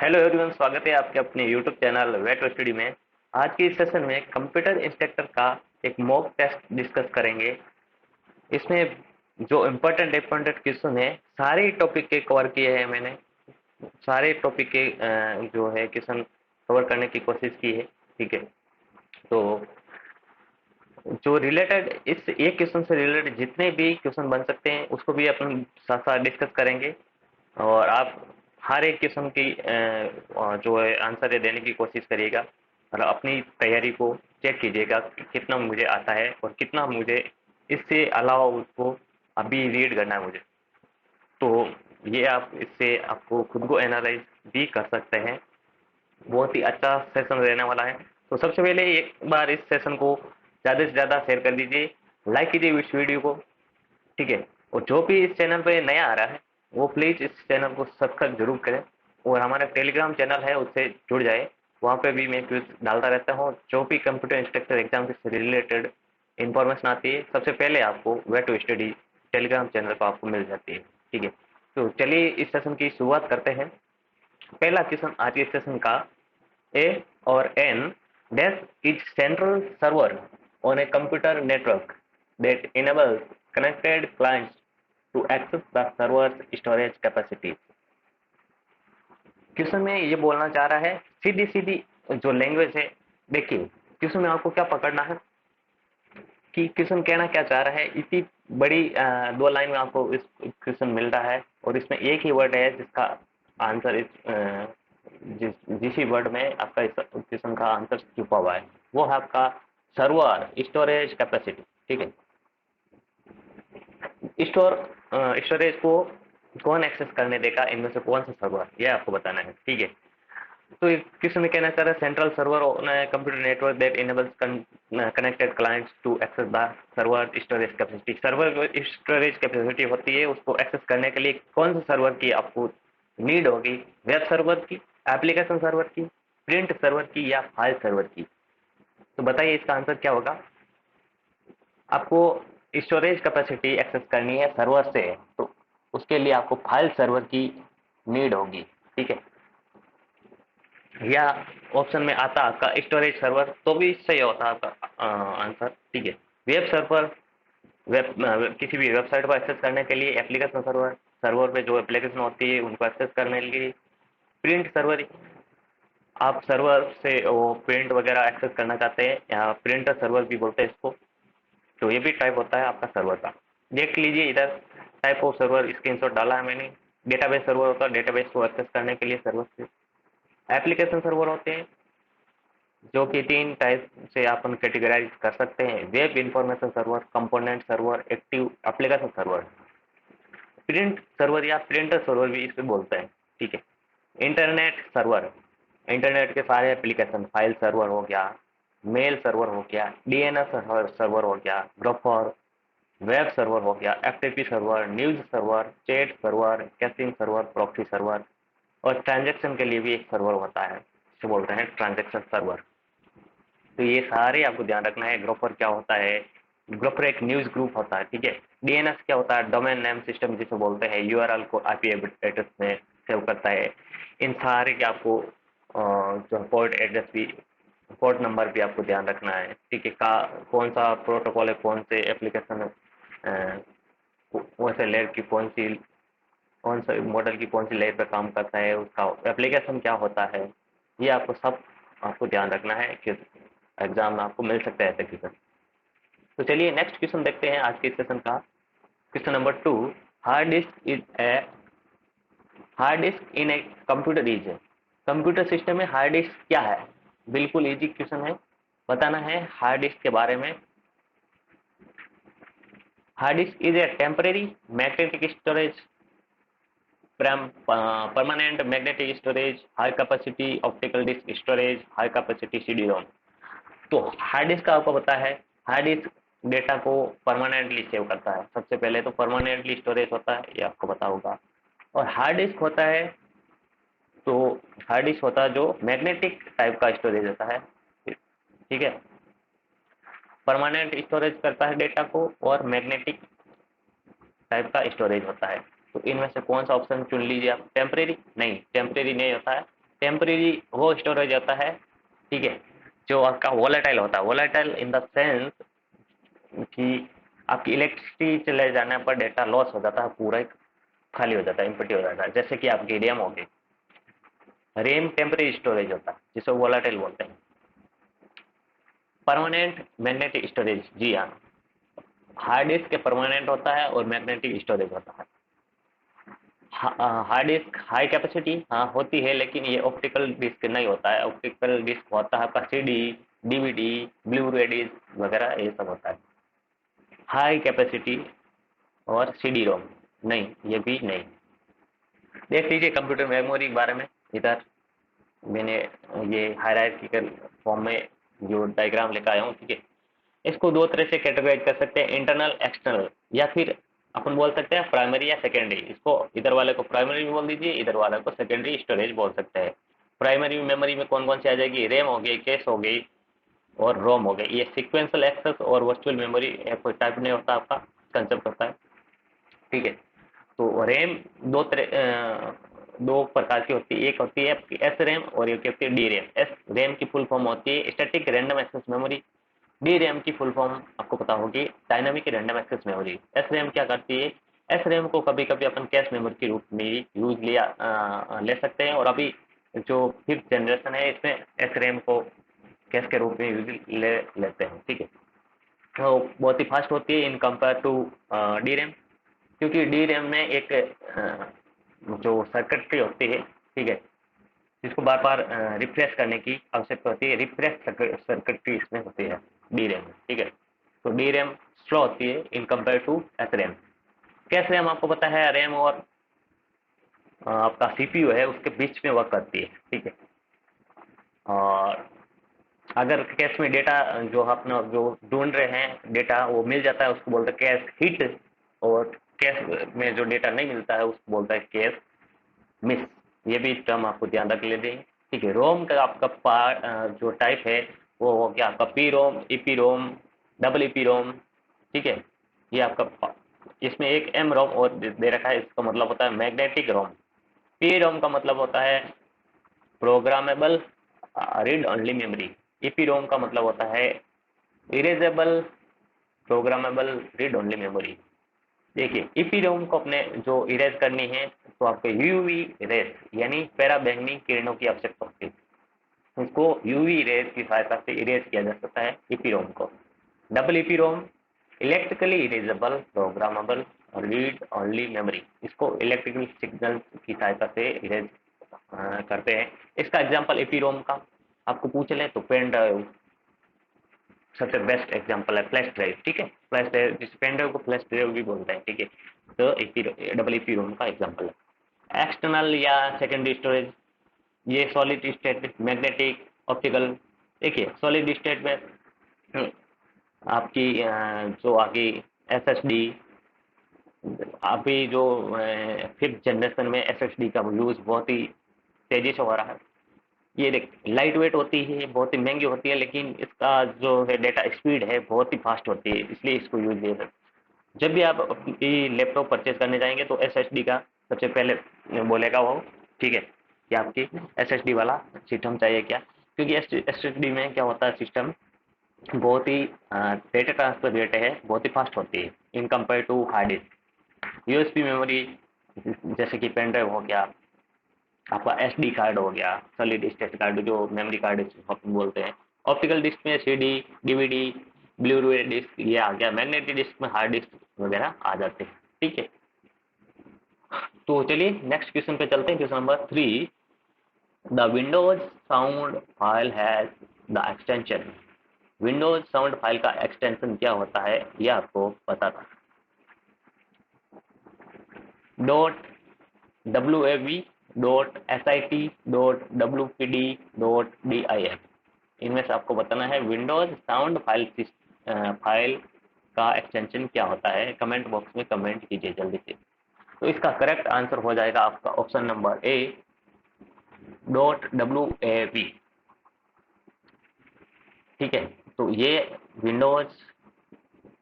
Hello everyone, स्वागत है आपके अपने यूट्यूब चैनल वेट स्टडी में। आज की इस सेशन में कंप्यूटर इंस्ट्रक्टर का एक मॉक टेस्ट डिस्कस करेंगे। इसमें जो इम्पोर्टेंट क्वेश्चन है, सारे टॉपिक के कवर किए हैं मैंने। सारे टॉपिक के जो है क्वेश्चन कवर करने की कोशिश की है। ठीक है, तो जो रिलेटेड इस एक क्वेश्चन से रिलेटेड जितने भी क्वेश्चन बन सकते हैं उसको भी अपन साथ साथ डिस्कस करेंगे। और आप हर एक किस्म की जो है आंसर देने की कोशिश करिएगा और अपनी तैयारी को चेक कीजिएगा कि कितना मुझे आता है और कितना मुझे इससे अलावा उसको अभी रीड करना है मुझे। तो ये आप इससे आपको खुद को एनालाइज भी कर सकते हैं। बहुत ही अच्छा सेशन रहने वाला है। तो सबसे पहले एक बार इस सेशन को ज़्यादा से ज़्यादा शेयर कर दीजिए, लाइक कीजिए इस वीडियो को। ठीक है, और जो भी इस चैनल पे नया आ रहा है वो प्लीज इस चैनल को सब्सक्राइब जरूर करें और हमारा टेलीग्राम चैनल है उससे जुड़ जाए। वहाँ पे भी मैं क्विज डालता रहता हूँ। जो भी कंप्यूटर इंस्ट्रक्टर एग्जाम से रिलेटेड इंफॉर्मेशन आती है सबसे पहले आपको way to study Telegram channel पर आपको मिल जाती है। ठीक है, तो चलिए इस सेशन की शुरुआत करते हैं। पहला क्वेश्चन आज के सेशन का, A or N dash is central server on a computer network that enables connected clients to access the server's storage capacity। Question में ये बोलना चाह रहा है, सीधी सीधी जो लैंग्वेज है। देखिए क्वेश्चन में आपको क्या पकड़ना है कि क्वेश्चन कहना क्या चाह रहा है। इतनी बड़ी दो लाइन में आपको इस क्वेश्चन मिल रहा है और इसमें एक ही वर्ड है जिसका आंसर जिस ही वर्ड में आपका इस क्वेश्चन का आंसर छुपा हुआ है वो है आपका सर्वर स्टोरेज कैपेसिटी। ठीक है, स्टोर स्टोरेज को कौन एक्सेस करने देगा, इनमें से कौन सा सर्वर, यह आपको बताना है। ठीक है, तो क्वेश्चन में कहना चाह रहा है central server on computer network that enables connected clients to access the server storage capacity. Server storage capacity होती है, उसको एक्सेस करने के लिए कौन से सर्वर की आपको नीड होगी, वेब सर्वर की, एप्लीकेशन सर्वर की, प्रिंट सर्वर की या फाइल सर्वर की। तो बताइए इसका आंसर क्या होगा। आपको स्टोरेज कैपेसिटी एक्सेस करनी है सर्वर से, तो उसके लिए आपको फाइल सर्वर की नीड होगी। ठीक है, या ऑप्शन में आता आपका स्टोरेज सर्वर तो भी सही होता आपका आंसर। ठीक है, वेब सर्वर किसी भी वेबसाइट को एक्सेस करने के लिए, एप्लीकेशन सर्वर सर्वर पे जो एप्लीकेशन होती है उनको एक्सेस करने के लिए, प्रिंट सर्वर आप सर्वर से वो प्रिंट वगैरह एक्सेस करना चाहते हैं, या प्रिंटर सर्वर भी बोलते हैं इसको। तो ये भी टाइप होता है आपका सर्वर का। देख लीजिए इधर टाइप ऑफ सर्वर स्क्रीनशॉट डाला है मैंने। डेटाबेस सर्वर होता है डेटाबेस को एक्सेस करने के लिए सर्वर से। एप्लीकेशन सर्वर होते हैं जो कि तीन टाइप से अपन कैटेगराइज कर सकते हैं, web information server, component server, active application server. Print server या प्रिंटर सर्वर भी इसे बोलते हैं। ठीक है, इंटरनेट सर्वर, इंटरनेट के सारे एप्लीकेशन, फाइल सर्वर हो गया, मेल सर्वर हो गया, डीएनएस सर्वर हो गया, ग्रोफर वेब सर्वर हो गया, FTP server, news server, chat server, caching server, proxy server. और ट्रांजैक्शन के लिए भी एक सर्वर होता है, इसे बोलते हैं ट्रांजैक्शन सर्वर। तो ये सारे आपको ध्यान रखना है। ग्रोपर क्या होता है, ग्रोपर एक न्यूज ग्रुप होता है। ठीक है, डीएनएस क्या होता है, डोमेन नेम सिस्टम जिसे बोलते हैं, यूआरएल को आईपी एड्रेस में सेव करता है। इन सारे के आपको जो पोर्ट एड्रेस भी, पोर्ट नंबर भी आपको ध्यान रखना है। ठीक है, कौन सा प्रोटोकॉल है, कौन से एप्लीकेशन है, कौन से लेयर की कौन सा मॉडल की कौन सी लेयर पर काम करता है, उसका एप्लीकेशन क्या होता है, ये आपको सब आपको ध्यान रखना है कि एग्जाम में आपको मिल सकता है ऐसे क्वेश्चन। तो चलिए नेक्स्ट क्वेश्चन देखते हैं आज के सेशन का। Question number 2, hard disk is a hard disk in a computer is a. Computer system में हार्ड डिस्क क्या है। बिल्कुल इजी क्वेश्चन है, बताना है हार्ड डिस्क के बारे में। Hard disk is a temporary magnetic storage, permanent magnetic storage, high capacity optical disk storage, high capacity CD ROM. तो हार्ड डिस्क का आपको पता है, हार्ड डिस्क डेटा को परमानेंटली सेव करता है। सबसे पहले तो परमानेंटली स्टोरेज होता है, ये आपको पता होगा। और हार्ड डिस्क होता है, तो हार्ड डिस्क होता है जो मैग्नेटिक टाइप का स्टोरेज होता है। ठीक है, परमानेंट स्टोरेज करता है डेटा को और मैग्नेटिक टाइप का स्टोरेज होता है। तो इनमें से कौन सा ऑप्शन चुन लीजिए आप। टेम्परेरी नहीं, टेम्परेरी नहीं होता है। टेम्परेरी वो स्टोरेज होता है, ठीक है, जो आपका वोलेटाइल होता है। वोलेटाइल इन द सेंस कि आपकी इलेक्ट्रिसिटी चले जाने पर डेटा लॉस हो जाता है, पूरा ही खाली हो जाता है, एम्प्टी हो जाता है। जैसे कि आपकी रैम होगी, रैम टेम्परेरी स्टोरेज होता है जिसे वोलेटाइल बोलते हैं। परमानेंट मैग्नेटिक स्टोरेज, जी हाँ, हार्ड डिस्क परमानेंट होता है और मैग्नेटिक स्टोरेज होता है। हार्ड डिस्क हाई कैपेसिटी हाँ होती है, लेकिन ये ऑप्टिकल डिस्क नहीं होता है। ऑप्टिकल डिस्क होता है आपका सीडी, डीवीडी, ब्लू रे डिस्क वगैरह, ये सब होता है। हाई कैपेसिटी और सीडी रोम नहीं, ये भी नहीं। देख लीजिए कंप्यूटर मेमोरी के बारे में, इधर मैंने ये हायरार्किकल फॉर्म में जो डायग्राम लेकर आया हूँ, ठीक है। इसको दो तरह से कैटेगराइज कर सकते हैं, इंटरनल एक्सटर्नल, या फिर अपन बोल सकते हैं प्राइमरी या सेकेंडरी। इसको इधर वाले को प्राइमरी बोल दीजिए, इधर वाले को सेकेंडरी स्टोरेज बोल सकते हैं। प्राइमरी मेमोरी में कौन कौन सी आ जाएगी, रैम हो गई, कैश हो गई और रोम हो गई। ये सिक्वेंशियल एक्सेस और वर्चुअल मेमोरी कोई टाइप नहीं होता, आपका कंसेप्ट होता है, ठीक है। तो रैम दो प्रकार की होती है, एक होती है आपकी एस रैम और एक होती है डी रैम। एस रैम की फुल फॉर्म होती है static random access memory. D RAM की फुल फॉर्म आपको पता होगी, dynamic random access memory. S RAM क्या करती है, एस रैम को कभी कभी अपन कैश मेमोरी के रूप में यूज ले सकते हैं, और अभी जो फिफ्थ जनरेशन है इसमें एस रैम को कैश के रूप में यूज ले लेते हैं, ठीक है। तो बहुत ही फास्ट होती है in compare to D RAM, क्योंकि डी रैम में एक जो सर्किटरी होती है, ठीक है, जिसको बार बार रिफ्रेश करने की आवश्यकता होती है, रिफ्रेश सर्किटरी इसमें होती है डी रैम में, ठीक है। तो डी रैम स्लो होती है in compare to S RAM. Cache RAM आपको पता है, रैम और आपका सीपीयू है उसके बीच में वर्क करती है, ठीक है। और अगर कैश में डेटा जो अपना जो ढूंढ रहे हैं डेटा वो मिल जाता है, उसको बोलते हैं कैश हिट। और कैश में जो डेटा नहीं मिलता है उसको बोलता है कैश मिस। ये भी टर्म आपको ध्यान रख लेते हैं, ठीक है। रोम का आपका जो टाइप है वो हो गया आपका पी रोम, ईपी रोम, डबल ईपी रोम, ठीक है। ये आपका इसमें एक एम रोम और दे रखा है, इसका मतलब होता है मैग्नेटिक रोम। पी रोम का मतलब होता है programmable read only memory. EPROM का मतलब होता है erasable programmable read only memory. देखिए ईपीरोम को अपने जो इरेज करनी है तो आपको यूवी रेस यानी पैरा बैंगनी किरणों की आवश्यकता होती है। उसको यूवी रेस की सहायता से इरेज किया जा सकता है ईपीरोम को। डबल ईपीरोम इलेक्ट्रिकली इरेजेबल प्रोग्रामेबल और रीड ओनली मेमोरी, इसको इलेक्ट्रिकल सिग्नल की सहायता से इरेज करते हैं। इसका एग्जांपल ईपीरोम का आपको पूछ लें तो पेन ड्राइव सबसे बेस्ट एग्जांपल है, फ्लैश ड्राइव, ठीक है। फ्लैश ड्राइव, जिस पेन ड्राइव को फ्लैश ड्राइव भी बोलते हैं, ठीक है। तो डबल ईपी रोम का एग्जांपल है। एक्सटर्नल या सेकेंडरी स्टोरेज, ये सॉलिड स्टेट, मैग्नेटिक, ऑप्टिकल। देखिए सॉलिड स्टेट में हम्म, आपकी जो आगे एसएसडी, अभी जो फिफ्थ जनरेशन में एसएसडी का यूज बहुत ही तेजी से हो रहा है। ये देख लाइट वेट होती है, बहुत ही महंगी होती है, लेकिन इसका जो है डेटा स्पीड है बहुत ही फास्ट होती है, इसलिए इसको यूज किया जाता है। जब भी आप अपनी लैपटॉप परचेज करने जाएंगे तो एसएसडी का सबसे पहले बोलेगा वो, ठीक है, कि आपकी एसएसडी वाला सिस्टम चाहिए क्या। क्योंकि एसएसडी में क्या होता है, सिस्टम बहुत ही डेटा ट्रांसफर रेट है बहुत ही फास्ट होती है in compare to hard disk. USB memory जैसे कि पेन ड्राइव हो गया, आपका एसडी कार्ड हो गया, सॉलिड स्टेट कार्ड जो मेमोरी कार्ड अपन बोलते हैं। ऑप्टिकल डिस्क में सीडी, डीवीडी, ब्लू रे डिस्क ये आ गया। मैग्नेटिक डिस्क में हार्ड डिस्क वगैरह आ जाते हैं, ठीक है। तो चलिए नेक्स्ट क्वेश्चन पे चलते हैं। Question number 3, the Windows sound file has the extension. Windows sound file का एक्सटेंशन क्या होता है ये आपको पता था। Dot WAV, dot SIT, dot WPD, dot DIF। इनमें से आपको बताना है विंडोज साउंड फाइल का एक्सटेंशन क्या होता है। कमेंट बॉक्स में कमेंट कीजिए जल्दी से। तो इसका करेक्ट आंसर हो जाएगा आपका option number A, dot WAV, ठीक है। तो ये विंडोज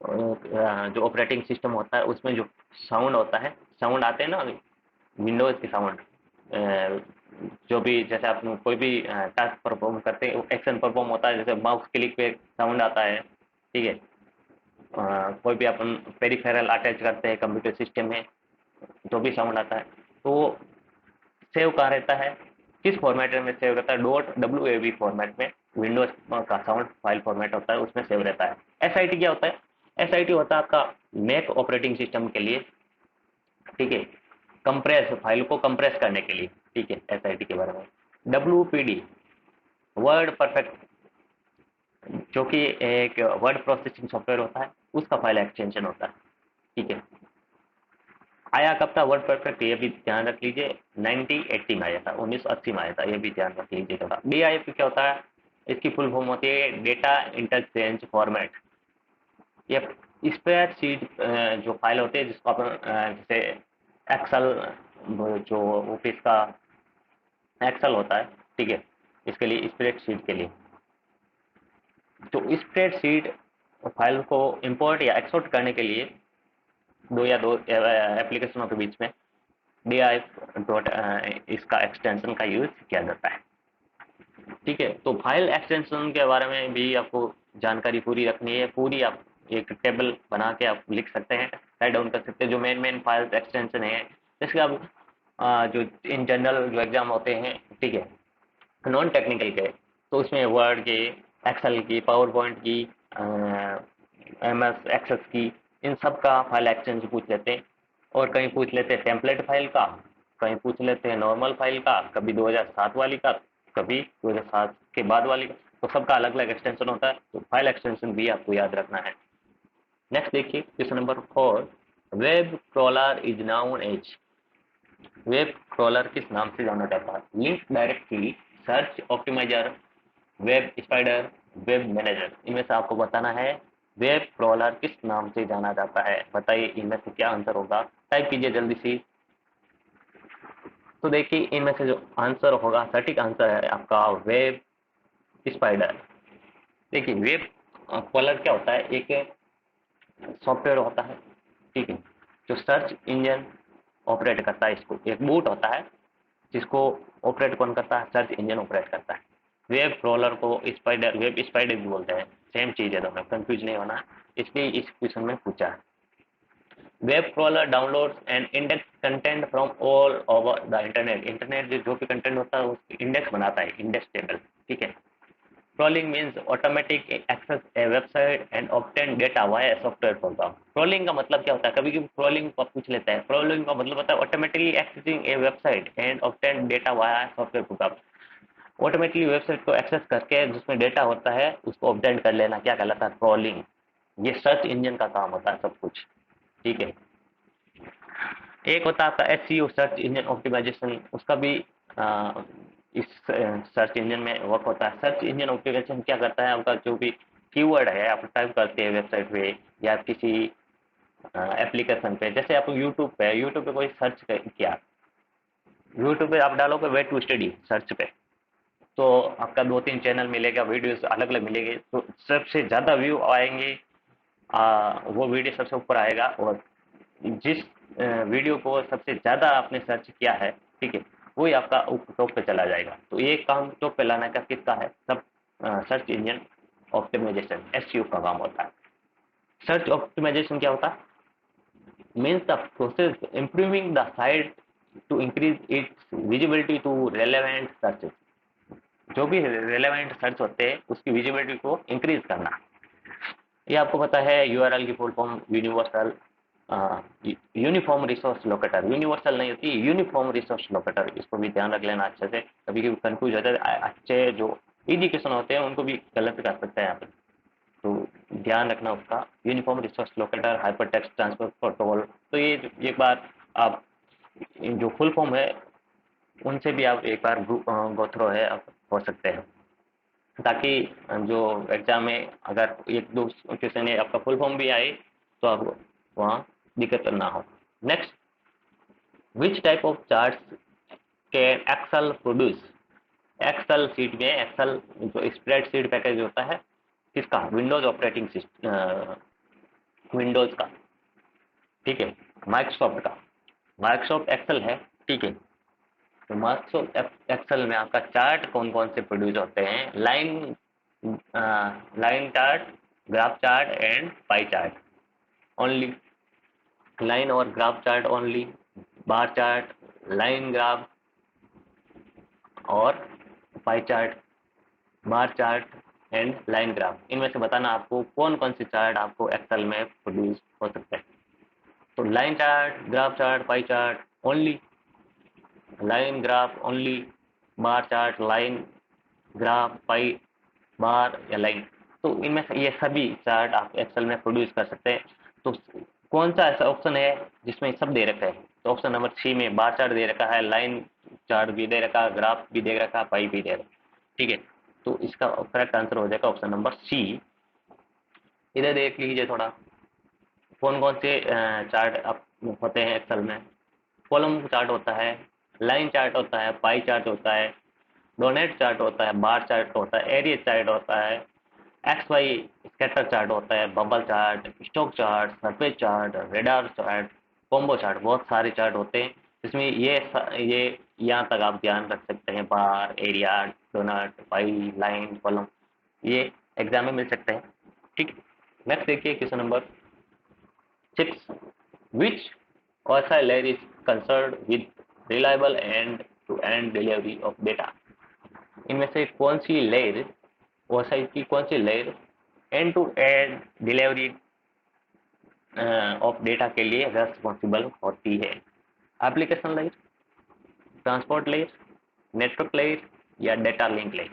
जो ऑपरेटिंग सिस्टम होता है उसमें जो साउंड होता है, साउंड आते हैं ना विंडोज के साउंड, जो भी जैसे आप कोई भी टास्क परफॉर्म करते हैं, एक्शन परफॉर्म होता है, जैसे माउस क्लिक पे साउंड आता है, ठीक है। कोई भी अपन पेरिफेरल अटैच करते हैं कंप्यूटर सिस्टम में, जो भी साउंड आता है, तो सेव कहाँ रहता है, किस फॉर्मेट में सेव रहता है, dot W A V format में, विंडोज का साउंड फाइल फॉर्मेट होता है, उसमें सेव रहता है। एस आई टी क्या होता है, एस आई टी होता है आपका मैक ऑपरेटिंग सिस्टम के लिए, ठीक है, कंप्रेस फाइल को कंप्रेस करने के लिए, ठीक है, एस आई टी के बारे में। W P D word perfect, जो कि एक वर्ड प्रोसेसिंग सॉफ्टवेयर होता है, उसका फाइल एक्सटेंशन होता है, ठीक है। आया कब था वर्ड परफेक्ट, ये भी ध्यान रख लीजिए, 1980 में आया था, 1980 में आया था, ये भी ध्यान रख लीजिए थोड़ा। डी आई एफ क्या होता है, इसकी फुल फॉर्म होती है डेटा इंटरचेंज फॉर्मेट। ये स्प्रेडशीट जो फाइल होते हैं, जिसको अपन जैसे एक्सेल, जो ऑफिस का एक्सेल होता है, ठीक है, इसके लिए स्प्रेडशीट के लिए, तो स्प्रेडशीट फाइल को इंपोर्ट या एक्सपोर्ट करने के लिए दो एप्लीकेशनों के बीच में डी आई डॉट इसका एक्सटेंशन का यूज किया जाता है, ठीक है। तो फाइल एक्सटेंशन के बारे में भी आपको जानकारी पूरी रखनी है, पूरी आप एक टेबल बना के आप लिख सकते हैं, राइट डाउन कर सकते हैं, जो मेन मेन फाइल एक्सटेंशन है, जैसे आप जो इन जनरल जो एग्जाम होते हैं, ठीक है, नॉन टेक्निकल के, तो उसमें वर्ड की, एक्सेल की, पावर पॉइंट की, एम एस एक्सेस की, इन सब का फाइल एक्सचेंज पूछ लेते हैं। और कहीं पूछ लेते हैं टेम्पलेट फाइल का, कहीं पूछ लेते हैं नॉर्मल फाइल का, कभी 2007 वाली का, कभी 2007 के बाद वाली का, तो सबका अलग अलग एक्सटेंशन होता है, तो फाइल एक्सटेंशन भी आपको याद रखना है। नेक्स्ट देखिए question number 4, web crawler is known as, web crawler किस नाम से जाना जाता है, link directory, search optimizer, web spider, web manager, इनमें से आपको बताना है वेब क्रॉलर किस नाम से जाना जाता है, बताइए इनमें से क्या आंसर होगा, टाइप कीजिए जल्दी से। तो देखिए इनमें से जो आंसर होगा, सटीक आंसर है आपका वेब स्पाइडर। देखिए वेब क्रॉलर क्या होता है, एक सॉफ्टवेयर होता है, ठीक है, जो सर्च इंजन ऑपरेट करता है, इसको एक बूट होता है, जिसको ऑपरेट कौन करता है, सर्च इंजन ऑपरेट करता है। वेब क्रोलर को स्पाइडर, वेब स्पाइडर भी बोलते हैं, सेम चीज है, दोनों कंफ्यूज नहीं होना, इसलिए इस क्वेश्चन में पूछा है। Web crawler downloads and index content from all over the internet, internet जो भी कंटेंट होता है उसकी इंडेक्स बनाता है, इंडेक्स टेबल, ठीक है। Crawling means automatic access a website and obtain data via software program. Crawling का मतलब क्या होता है, कभी कभी crawling को पूछ लेता है, crawling का मतलब होता है automatically accessing a website and obtain data via software program. Automatically website को एक्सेस करके जिसमें डेटा होता है उसको ऑब्टेन कर लेना, क्या कहलाता है, crawling। ये सर्च इंजन का काम होता है सब कुछ, ठीक है। एक होता है आपका एसईओ, सर्च इंजन ऑप्टिमाइजेशन, उसका भी आ, इस सर्च इंजन में वर्क होता है। सर्च इंजन ऑप्टिमाइजेशन क्या करता है, आपका जो भी कीवर्ड है आप टाइप करते हैं वेबसाइट पे या किसी एप्लीकेशन पे, जैसे आप यूट्यूब पे कोई सर्च किया, यूट्यूब पे आप डालोगे वे टू स्टडी सर्च पे, तो आपका 2-3 चैनल मिलेगा, वीडियोस अलग अलग मिलेंगे, तो सबसे ज़्यादा व्यू आएंगे, वो वीडियो सबसे ऊपर आएगा, और जिस वीडियो को सबसे ज़्यादा आपने सर्च किया है, ठीक है, वही आपका टॉप पे चला जाएगा। तो ये काम टॉप पे लाने का किसका है, सब सर्च इंजन ऑप्टिमाइजेशन, एसईओ का काम होता है। सर्च ऑप्टिमाइजेशन क्या होता है, means the process improving the site to increase its visibility to relevant searches, जो भी रेलेवेंट सर्च होते हैं उसकी विजिबिलिटी को इंक्रीज करना। ये आपको पता है यूआरएल की full form universal uniform resource locator, universal नहीं होती, यूनिफॉर्म रिसोर्स लोकेटर, इसको भी ध्यान रख लेना अच्छे से, कभी कभी कंफ्यूज होता है, अच्छे जो एजुकेशन होते हैं उनको भी गलत कर सकते हैं यहाँ पे, तो ध्यान रखना उसका, uniform resource locator, hyper text transfer protocol. तो ये एक बार आप जो फुल फॉर्म है उनसे भी आप एक बार गो थ्रो है आप हो सकते हैं, ताकि जो एग्जाम में अगर एक दो क्वेश्चन है आपका फुल फॉर्म भी आए तो आपको वहाँ दिक्कत ना हो। Next, which type of charts can Excel produce, Excel sheet में, एक्सेल जो स्प्रेडशीट पैकेज होता है किसका, विंडोज ऑपरेटिंग सिस्टम, विंडोज का, ठीक है, माइक्रोसॉफ्ट का, माइक्रोसॉफ्ट एक्सेल है, ठीक है। तो माइक्रोसॉफ्ट एक्सेल में आपका चार्ट कौन कौन से प्रोड्यूस होते हैं? Line chart, graph chart and pie chart only. Line और graph chart only, bar chart, line graph और pie chart, bar chart and line graph. इनमें से बताना आपको कौन कौन से चार्ट आपको एक्सेल में प्रोड्यूस हो सकते हैं। तो line chart, graph chart, pie chart only, line graph only, bar chart, line graph, pie, bar या लाइन। तो इनमें से ये सभी चार्ट आप एक्सेल में प्रोड्यूस कर सकते हैं। तो कौन सा ऐसा ऑप्शन है जिसमें सब दे रखा है? तो ऑप्शन नंबर 6 में बार चार्ट दे रखा है, लाइन चार्ट भी दे रखा है, ग्राफ भी दे रखा है, पाई भी दे रखा है। ठीक है, तो इसका करेक्ट आंसर हो जाएगा ऑप्शन नंबर सी। इधर देख लीजिए थोड़ा, कौन कौन से चार्ट आप होते हैं एक्सेल में। कॉलम चार्ट होता है, लाइन चार्ट होता है, पाई चार्ट होता है, डोनेट चार्ट होता है, बार चार्ट होता है, एरिया चार्ट होता है, एक्स वाई स्कैटर चार्ट होता है, bubble chart, stock chart, surface chart, radar chart, combo chart. बहुत सारे चार्ट होते हैं इसमें। ये यहाँ तक आप ध्यान रख सकते हैं, बार, एरिया, डोनट, पाई, लाइन, कॉलम, ये एग्जाम में मिल सकते हैं। ठीक, नेक्स्ट देखिए question number 6। Which OSI layer is concerned with reliable end-to-end delivery of data? इनमें से कौन सी लेयर, OSI की कौन सी layer end to end delivery of data के लिए रेस्पॉन्सिबल होती है? Application layer, transport layer, network layer या data link layer?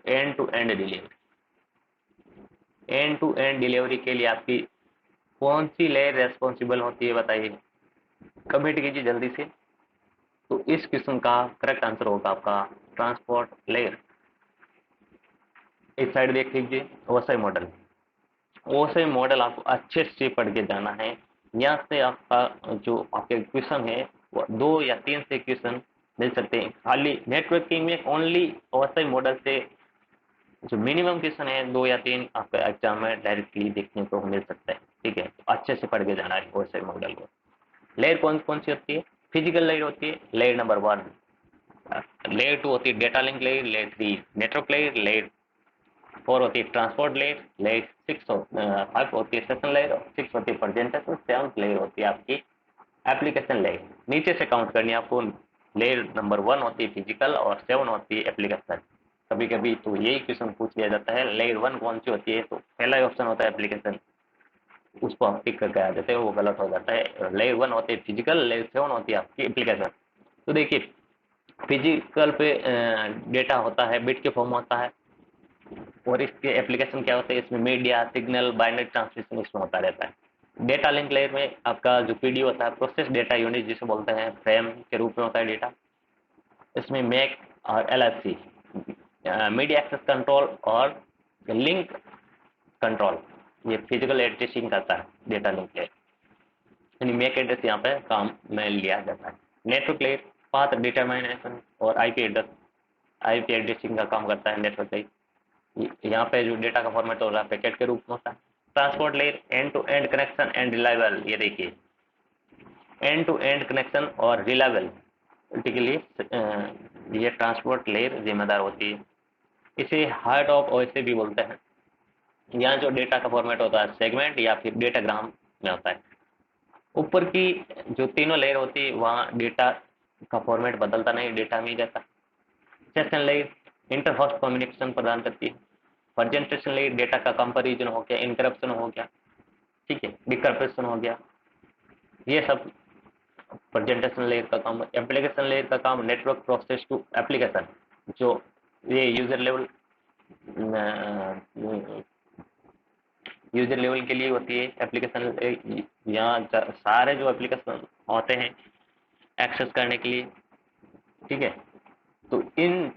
End to end delivery, end to end delivery के लिए आपकी कौन सी लेयर रेस्पॉन्सिबल होती है बताइए, कमेंट कीजिए जल्दी से। तो इस क्वेश्चन का करेक्ट आंसर होगा आपका ट्रांसपोर्ट लेयर। इस साइड देख लीजिए, ओएसआई मॉडल। ओएसआई मॉडल आपको अच्छे से पढ़ के जाना है। यहाँ से आपका जो आपके क्वेश्चन है वो 2 या 3 से क्वेश्चन मिल सकते हैं। खाली नेटवर्किंग में ओनली ओएसआई मॉडल से जो मिनिमम क्वेश्चन है 2 या 3 आपके एग्जाम में डायरेक्टली देखने को मिल सकता है। ठीक है, तो अच्छे से पढ़ के जाना है ओएसआई मॉडल को। लेयर कौन कौन सी होती है? फिजिकल लेयर होती है, लेयर नंबर 1। लेयर 2 होती है data link layer, layer 3 network layer, layer 4 होती है ट्रांसपोर्ट लेयर, लेयर 5 होती है सेशन लेयर, और 6 होती है प्रेजेंटेशन, 7th लेयर होती है आपकी एप्लीकेशन लेयर। नीचे से काउंट करनी है आपको। लेयर नंबर 1 होती है फिजिकल और 7 होती है एप्लीकेशन। कभी कभी तो यही क्वेश्चन पूछ लिया जाता है, लेयर 1 कौन सी होती है? तो पहला ही ऑप्शन होता है एप्लीकेशन, उसको आप टिक करके आ जाते हैं, वो गलत हो जाता है। लेयर 1 होती है फिजिकल, लेयर 7 होती है आपकी एप्लीकेशन। तो देखिए, फिजिकल पे डेटा होता है, बिट के फॉर्म होता है, और इसके एप्लीकेशन क्या होते हैं, इसमें मीडिया, सिग्नल, बाइनरी ट्रांसमिशन इसमें होता रहता है। डेटा लिंक लेयर में आपका जो पीडी होता है, प्रोसेस डेटा यूनिट जिसे बोलते हैं, फ्रेम के रूप में होता है डेटा। इसमें मैक और एलएफसी, मीडिया एक्सेस कंट्रोल और लिंक कंट्रोल, ये फिजिकल एड्रेसिंग करता है डेटा लिंक लेयर, यानी मैक एड्रेस यहाँ पे काम में लिया जाता है। नेटवर्क लेयर पाथ डिटरमिनेशन और आईपी एड्रेसिंग का काम करता है नेटवर्क लेयर। यहाँ पे जो डेटा का फॉर्मेट हो रहा है पैकेट के रूप में होता है। Transport layer end to end connection and reliable, ये देखिए एंड टू एंड कनेक्शन और रिलायबिलिटी के लिए ये ट्रांसपोर्ट लेयर जिम्मेदार होती है। इसे हार्ट ऑफ ओएसए भी बोलते हैं। यहाँ जो डेटा का फॉर्मेट होता है सेगमेंट या फिर डेटाग्राम में होता है। ऊपर की जो तीनों लेयर होती है वहाँ डेटा का फॉर्मेट बदलता नहीं, डेटा में ही रहता। Session layer inter host communication प्रदान करती है। प्रेजेंटेशन लेयर डेटा का कंपैरिजन हो गया, इनक्रप्शन हो गया, ठीक है, डिक्रप्शन हो गया, ये सब प्रेजेंटेशन लेयर का काम। एप्लीकेशन लेयर का काम नेटवर्क प्रोसेस टू एप्लीकेशन, जो ये यूजर लेवल के लिए होती है एप्लीकेशन। यहाँ सारे जो एप्लीकेशन होते हैं एक्सेस करने के लिए, ठीक है। तो इन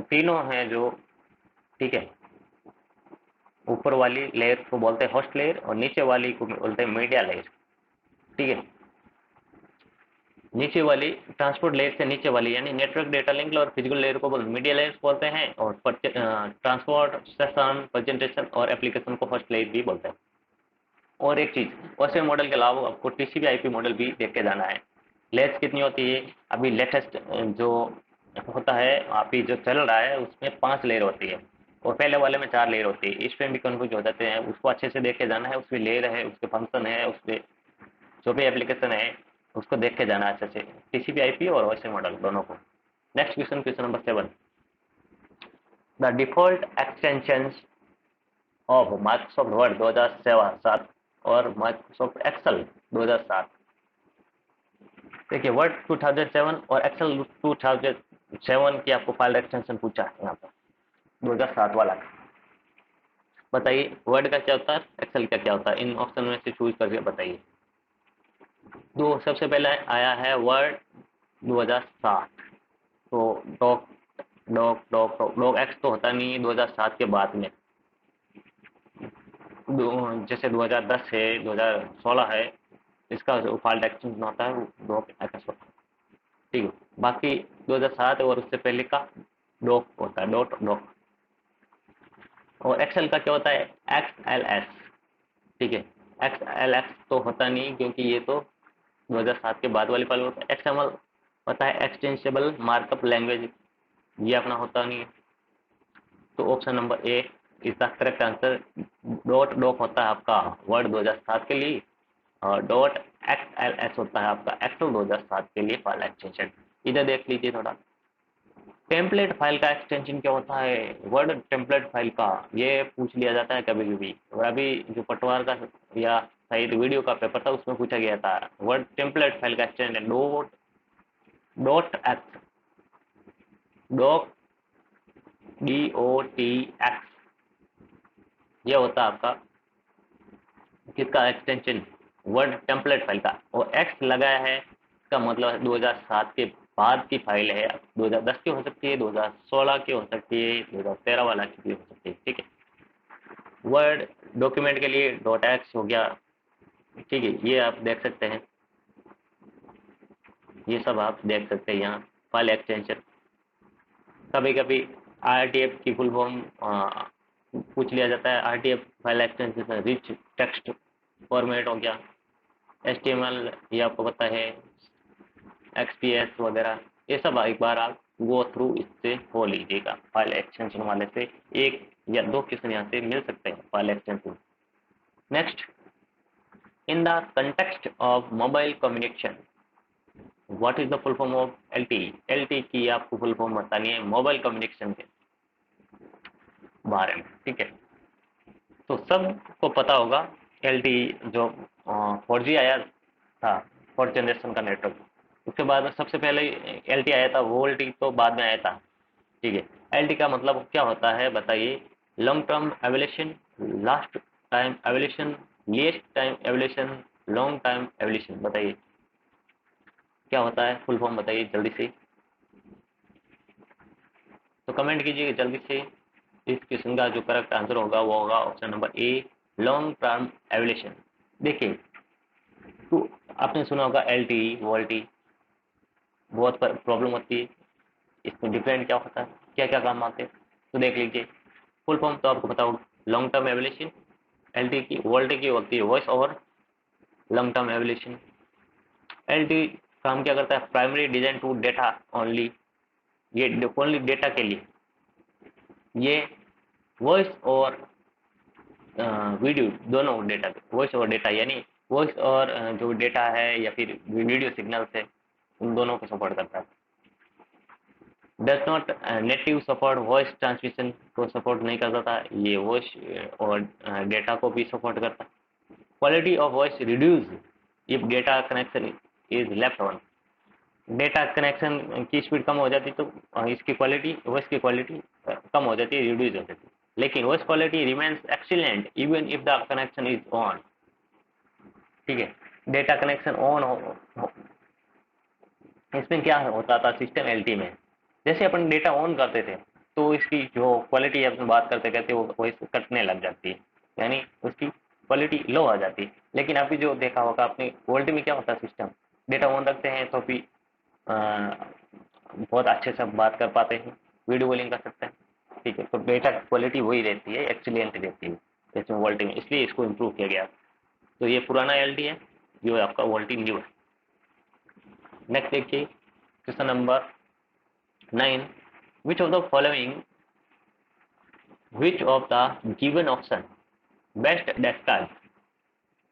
तीनों हैं जो, ठीक है, ऊपर वाली लेयर को बोलते हैं होस्ट लेयर और नीचे वाली को बोलते हैं मीडिया लेयर, ठीक है। नीचे वाली ट्रांसपोर्ट लेयर से नीचे वाली यानी नेटवर्क, डेटा लिंक और फिजिकल लेयर को मीडिया लेयर बोलते हैं, और ट्रांसपोर्ट, सेशन, प्रेजेंटेशन और एप्लीकेशन को होस्ट लेयर भी बोलते हैं। और एक चीज, ओएसआई मॉडल के अलावा आपको टीसीपी आईपी मॉडल भी देख के जाना है। लेयर्स कितनी होती है? अभी लेटेस्ट जो होता है अभी जो चल रहा है उसमें 5 लेयर होती है और पहले वाले में 4 लेयर होती है। इसमें भी कंफ्यूज हो जाते हैं, उसको अच्छे से देख के जाना है, उसमें लेयर है, उसके फंक्शन है, उसके जो भी एप्लीकेशन है उसको देख के जाना है अच्छे से, टीसीपी आईपी और वॉइस मॉडल दोनों को। Next question, question number 7। The default extensions of Microsoft word 2007 और माइक्रोसॉफ्ट एक्सेल 2007। देखिए वर्ड 2007 और एक्सेल 2007 की आपको फाइल एक्सटेंशन पूछा है यहाँ पर 2007 वाला। बताइए वर्ड का क्या होता है, एक्सेल का क्या होता है, इन ऑप्शन में से चूज करके बताइए। तो सबसे पहले आया है वर्ड 2007। तो doc doc doc doc doc x तो होता नहीं है 2007 के बाद में। जैसे 2010 है, 2016 है, इसका जो फाइल एक्सटेंशन होता है वो डॉक एक्स होता है। ठीक है, बाकी 2007 और उससे पहले का डॉक होता है, डॉट डॉक। और एक्सेल का क्या होता है, एक्स एल एस। ठीक है, एक्स एल एक्स तो होता नहीं क्योंकि ये तो 2007 के बाद वाली फाइल होता है। एक्सएमएल होता है एक्सटेंसिबल मार्कअप लैंग्वेज, ये अपना होता नहीं है। तो option number A is the correct answer. Dot doc होता है आपका वर्ड 2007 के लिए और डॉट एक्स एल एस होता है आपका एक्सेल 2007 के लिए फाइल एक्सटेंशन। इधर देख लीजिए थोड़ा, टेम्पलेट फाइल का एक्सटेंशन क्या होता है, वर्ड टेम्पलेट फाइल का, ये पूछ लिया जाता है कभी कभी। और अभी जो पटवार का या शायद वीडियो का पेपर था उसमें पूछा गया था, वर्ड टेम्पलेट फाइल का extension dot dot x, dot D O T X, ये होता है आपका किसका एक्सटेंशन, वर्ड टेम्पलेट फाइल का। और एक्स लगाया है इसका मतलब 2007 के बाद की फाइल है, 2010 की हो सकती है, 2016 की हो सकती है, 2013 वाला की भी हो सकती है। ठीक है, वर्ड डॉक्यूमेंट के लिए डॉट एक्स हो गया। ठीक है, ये आप देख सकते हैं, ये सब आप देख सकते हैं यहाँ फाइल एक्सटेंशन। कभी कभी आरटीएफ की फुल फॉर्म पूछ लिया जाता है, RTF file extension rich text format हो गया, एचटीएमएल ये आपको पता है, एक्सपीएस वगैरह, ये सब एक बार आप गो थ्रू इससे हो लीजिएगा। फाइल एक्सटेंशन वाले से एक या दो क्वेश्चन यहाँ से मिल सकते हैं file extension. Next, in the context of mobile communication what is the full form of LTE. LTE की आपको फुल फॉर्म बतानी है मोबाइल कम्युनिकेशन के बारे में। ठीक है, तो सबको पता होगा एलटीई जो 4G आया था, फोर्थ जनरेशन का नेटवर्क, उसके बाद में सबसे पहले एलटी आया था, वोल्टी तो बाद में आया था। ठीक है, एलटी का मतलब क्या होता है बताइए, long term evolution, last time evolution, least time evolution, long time evolution. बताइए क्या होता है, फुल फॉर्म बताइए जल्दी से, तो कमेंट कीजिए जल्दी से। इस क्वेश्चन का जो करेक्ट आंसर होगा वो होगा option number A, long term evolution. देखिए, तो आपने सुना होगा एल टी वोल्टी, बहुत प्रॉब्लम होती है, इसमें डिफरेंट क्या होता है, क्या क्या काम आते हैं, तो देख लीजिए। फुल फॉर्म तो आपको पता होगा, long term evolution. L T की वोल्टी की होती है voice over long term evolution. L T काम क्या करता है, primary design to data only, ये ओनली डेटा के लिए, ये वॉइस और वीडियो दोनों डेटा, वॉइस और डेटा यानी वॉइस और जो डेटा है या फिर वीडियो सिग्नल्स है उन दोनों को सपोर्ट करता है। Does not native support voice transmission को सपोर्ट नहीं करता था, ये वॉइस और डेटा को भी सपोर्ट करता है। Quality of voice reduce if data connection is left on, data connection की स्पीड कम हो जाती तो इसकी क्वालिटी, वॉइस की क्वालिटी कम हो जाती है, रिड्यूस हो जाती है। लेकिन voice quality remains excellent even if the connection is on. ठीक है, डेटा कनेक्शन ऑन हो, इसमें क्या होता था सिस्टम एलटी में, जैसे अपन डेटा ऑन करते थे तो इसकी जो क्वालिटी अपन बात करते कहते वो वॉइस कटने लग जाती है, यानी उसकी क्वालिटी लो आ जाती है। लेकिन अभी जो देखा होगा आपने वोल्टी में क्या होता है, सिस्टम डेटा ऑन रखते हैं तो भी बहुत अच्छे से बात कर पाते हैं, वीडियो कॉलिंग कर सकते हैं। ठीक है, तो डेटा क्वालिटी वही रहती है, एक्सीलेंट रहती है इसमें वोल्टी में, इसलिए इसको इम्प्रूव किया गया। तो ये पुराना एल है, जो आपका वोल्टी न्यू है। नेक्स्ट देखिए question number 9, which of the following which of the given option best describes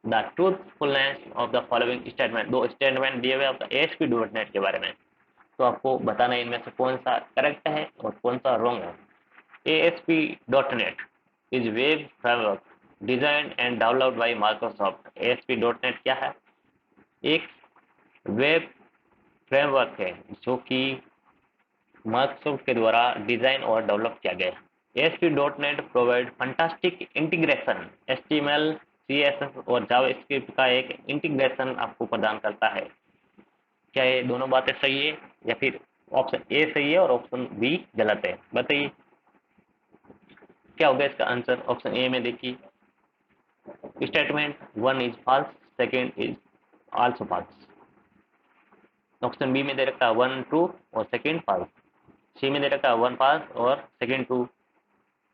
the truthfulness of the following statement। दो स्टेटमेंट दिए हुए आपका ASP.NET के बारे में, तो आपको बताना है इनमें से कौन सा करेक्ट है और कौन सा रॉन्ग है। ASP.NET is web framework designed and developed by Microsoft। ASP.NET क्या है? एक वेब फ्रेमवर्क है जो कि माइक्रोसॉफ्ट के द्वारा डिजाइन और डेवलप किया गया है। ASP.NET provide fantastic integration, HTML, CSS और जावास्क्रिप्ट का एक इंटीग्रेशन आपको प्रदान करता है। क्या ये दोनों बातें सही है या फिर ऑप्शन ए सही है और ऑप्शन बी गलत है? बताइए क्या होगा इसका आंसर। ऑप्शन ए में देखिए statement 1 is false, second is also false. Option B में दे रखा है 1 ट्रू और सेकेंड फॉल्स। सी में दे रखा है 1 फॉल्स और सेकेंड ट्रू।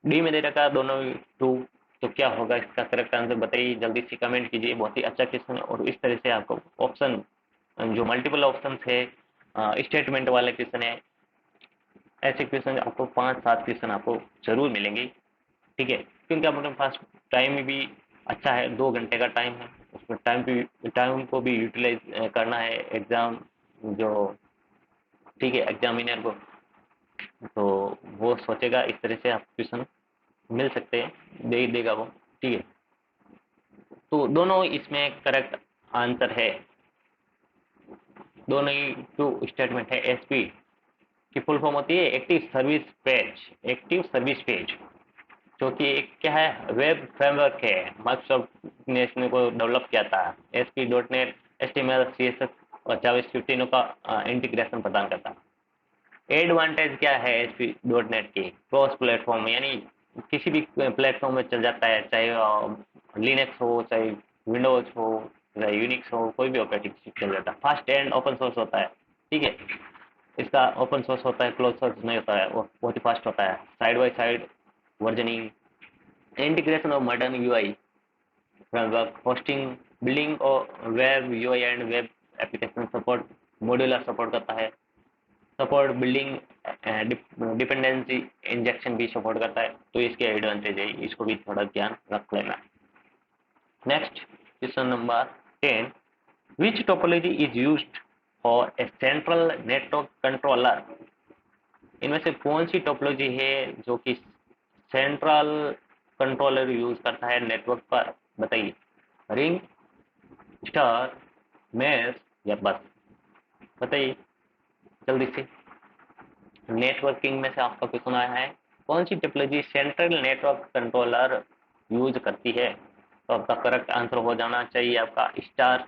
डी में दे रखा है दोनों ट्रू। तो क्या होगा इसका करेक्ट आंसर बताइए, जल्दी से कमेंट कीजिए। बहुत ही अच्छा क्वेश्चन है और इस तरह से आपको ऑप्शन जो मल्टीपल ऑप्शन है स्टेटमेंट वाले क्वेश्चन है, ऐसे क्वेश्चन आपको 5-7 क्वेश्चन आपको जरूर मिलेंगे। ठीक है, क्योंकि अपने पास टाइम भी अच्छा है, 2 घंटे का टाइम है, उसमें टाइम को भी यूटिलाइज करना है एग्जाम जो, ठीक है, एग्जामिनर को, तो वो सोचेगा इस तरह से आप क्वेश्चन मिल सकते हैं, दे ही देगा वो। ठीक है, तो दोनों इसमें करेक्ट आंसर है। दोनों ही जो स्टेटमेंट है एसपी की फुल फॉर्म होती है active service page. Active service page जो कि एक क्या है, वेब फ्रेमवर्क है, माइक्रोसॉफ्ट ने इसमें को डेवलप किया था। ASP.NET HTML CSS और जावास्क्रिप्ट तीनों का इंटीग्रेशन प्रदान करता है। एडवांटेज क्या है ASP.NET की, क्रॉस प्लेटफॉर्म, यानी किसी भी प्लेटफॉर्म में चल जाता है, चाहे लिनक्स हो, चाहे विंडोज हो, चाहे यूनिक्स हो, कोई भी ऑपरेटिंग सिस्टम चल जाता है। फास्ट एंड ओपन सोर्स होता है। ठीक है, इसका ओपन सोर्स होता है, क्लोज सोर्स नहीं होता है, वो बहुत ही फास्ट होता है। Side by side versioning, integration of modern UI framework, hosting, building और web UI and web application support, modular support करता है, सपोर्ट बिल्डिंग डिपेंडेंसी इंजेक्शन भी सपोर्ट करता है। तो इसके एडवांटेज है, इसको भी थोड़ा ध्यान रख लेना। Next question number 10, which topology is used for a central network controller. इनमें से कौन सी टोपोलॉजी है जो कि सेंट्रल कंट्रोलर यूज करता है नेटवर्क पर? बताइए, रिंग, स्टार, मैश या बस? बताइए जल्दी से। नेटवर्किंग में से आपका क्वेश्चन आया है, कौन सी technology central network controller use करती है? तो आपका करेक्ट आंसर हो जाना चाहिए आपका स्टार।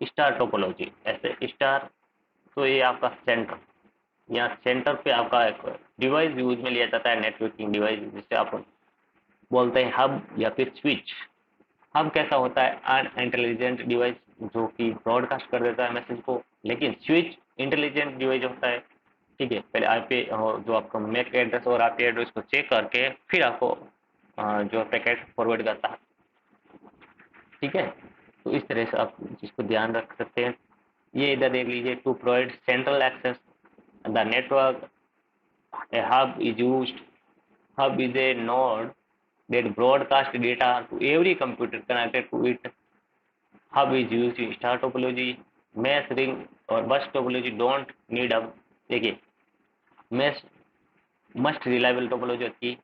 स्टार टोपोलॉजी, ऐसे स्टार, तो ये आपका सेंटर, यहाँ सेंटर पे आपका एक डिवाइस यूज में लिया जाता है, नेटवर्किंग डिवाइस, जिसे आप बोलते हैं हब या फिर स्विच। हब कैसा होता है, अन इंटेलिजेंट डिवाइस जो कि ब्रॉडकास्ट कर देता है मैसेज को, लेकिन स्विच इंटेलिजेंट डिवाइस होता है। ठीक है, पहले आईपी जो आपका मैक एड्रेस और आईपी एड्रेस को चेक करके फिर आपको जो पैकेट फॉरवर्ड करता है। ठीक है, तो इस तरह से आप इसको ध्यान रख सकते हैं। ये इधर देख लीजिए, to provide central access the network a hub is used. Hub is a node that broadcast data to every computer connected to it। Hub is used in star topology, mesh, ring और bus topology don't need hub। देखिए, mesh must reliable topology होती है,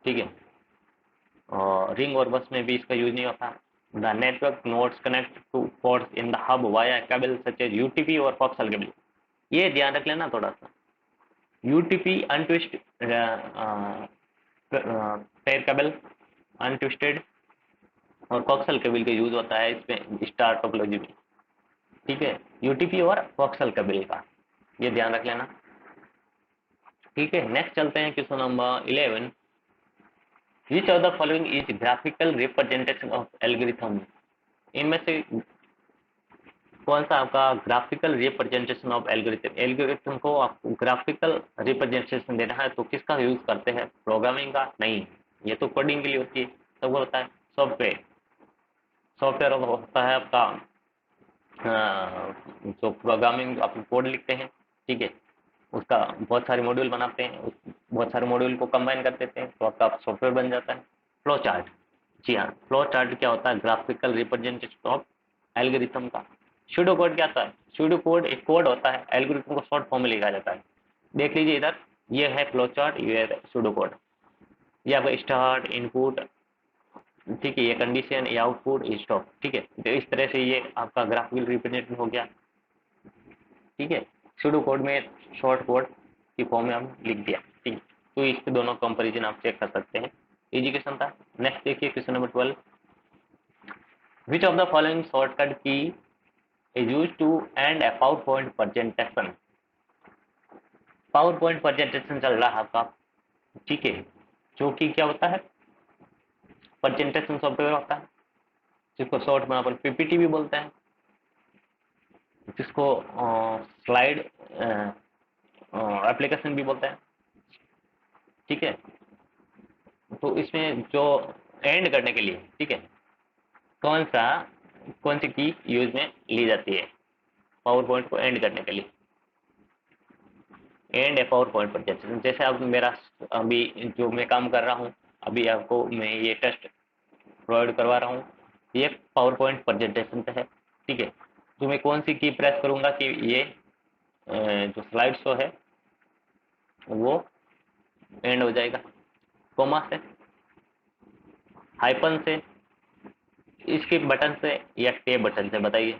ठीक है, और ring और बस में भी इसका यूज नहीं होता। The network nodes connect to ports in the hub via cable such as UTP और कोक्सल केबल। ये ध्यान रख लेना थोड़ा सा, UTP untwist pair cable untwisted और कोक्सल केबल का यूज होता है इसमें स्टार टोपोलॉजी में। ठीक है, यूटीपी और कोक्सल केबल का, ये ध्यान रख लेना। ठीक है, नेक्स्ट चलते हैं question number 11, which of the following is graphical representation of algorithm. इनमें से कौन सा आपका graphical representation of algorithm? Algorithm को आपको ग्राफिकल रिप्रेजेंटेशन देना है तो किसका यूज करते हैं? प्रोग्रामिंग का नहीं, ये तो कोडिंग के लिए होती है, सबको होता है। सॉफ्टवेयर, सॉफ्टवेयर होता है आपका जो प्रोग्रामिंग आप कोड लिखते हैं, ठीक है, उसका बहुत सारे मॉड्यूल बनाते हैं, बहुत सारे मॉड्यूल को कंबाइन कर देते हैं तो आपका सॉफ्टवेयर बन जाता है। फ्लो चार्ट, जी हाँ, फ्लो चार्ट क्या होता है? ग्राफिकल रिप्रेजेंटेशन ऑफ एल्गोरिथम का। सूडो कोड क्या होता है? सूडो कोड एक कोड होता है, एल्गोरिथम को शॉर्ट फॉर्म में लिखा जाता है। देख लीजिए इधर, ये है फ्लो चार्ट, ये है सूडो कोड। ये आपका स्टार्ट, इनपुट, ठीक है, ये कंडीशन, ये आउटपुट, स्टॉप, ठीक है। तो इस तरह से ये आपका ग्राफिकल रिप्रेजेंटेशन हो गया, ठीक है। सूडो कोड में शॉर्ट कोड की फॉर्म में हम लिख दिया, ठीक है। तो इसके दोनों कंपैरिजन आप चेक कर सकते हैं। एजुकेशन था। नेक्स्ट देखिए question number 12, which of the following shortcut key is used to end a PowerPoint presentation. PowerPoint presentation चल रहा है आपका, ठीक है, जो कि क्या होता है? प्रेजेंटेशन सॉफ्टवेयर होता है, जिसको शॉर्ट में अपन पीपीटी भी बोलते हैं, जिसको स्लाइड एप्लीकेशन भी बोलते हैं, ठीक है। तो इसमें जो एंड करने के लिए, ठीक है, कौन सा कौन सी की यूज में ली जाती है पावर पॉइंट को एंड करने के लिए? And A power point presentation, जैसे अब मेरा अभी जो मैं काम कर रहा हूँ, अभी आपको मैं ये टेस्ट प्रोवाइड करवा रहा हूँ, ये पावर पॉइंट प्रेजेंटेशन पे है, ठीक है। तो मैं कौन सी की प्रेस करूंगा कि ये जो स्लाइड शो है वो एंड हो जाएगा? कोमा से, हाइपन से, इसके बटन से, या टेप बटन से? बताइए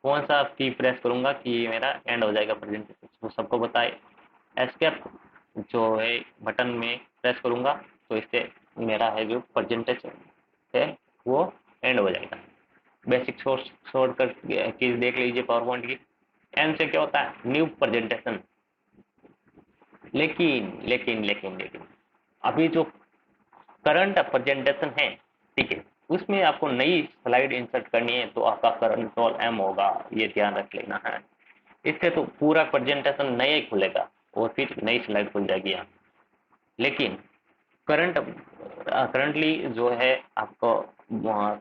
कौन सा की प्रेस करूंगा कि ये मेरा एंड हो जाएगा प्रेजेंटेशन? तो सबको बताए एस्केप जो है बटन में प्रेस करूंगा तो इससे मेरा है जो प्रेजेंटेशन है वो एंड हो जाएगा। बेसिक शॉर्टकट की देख लीजिए पावर पॉइंट की। एन से क्या होता है? New presentation. लेकिन अभी जो करंट प्रेजेंटेशन है, ठीक है, उसमें आपको नई स्लाइड इंसर्ट करनी है तो आपका कंट्रोल एम होगा, ये ध्यान रख लेना है। इससे तो पूरा प्रेजेंटेशन नया ही खुलेगा और फिर नई स्लाइड खुल जाएगी यहाँ। लेकिन करंटली जो है आपको